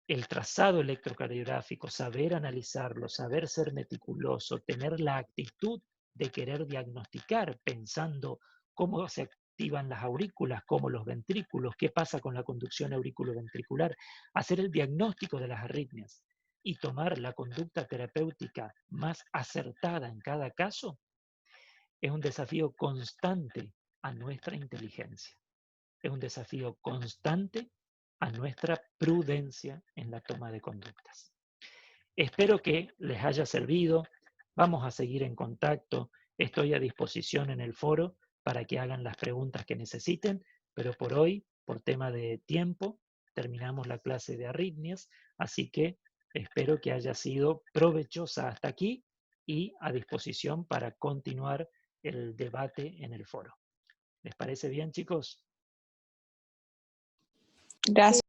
el trazado electrocardiográfico, saber analizarlo, saber ser meticuloso, tener la actitud de querer diagnosticar pensando cómo se activan las aurículas, cómo los ventrículos, qué pasa con la conducción auriculoventricular, hacer el diagnóstico de las arritmias y tomar la conducta terapéutica más acertada en cada caso, es un desafío constante a nuestra inteligencia. Es un desafío constante a nuestra prudencia en la toma de conductas. Espero que les haya servido. Vamos a seguir en contacto. Estoy a disposición en el foro para que hagan las preguntas que necesiten, pero por hoy, por tema de tiempo, terminamos la clase de arritmias, así que espero que haya sido provechosa hasta aquí y a disposición para continuar el debate en el foro. ¿Les parece bien, chicos? Gracias.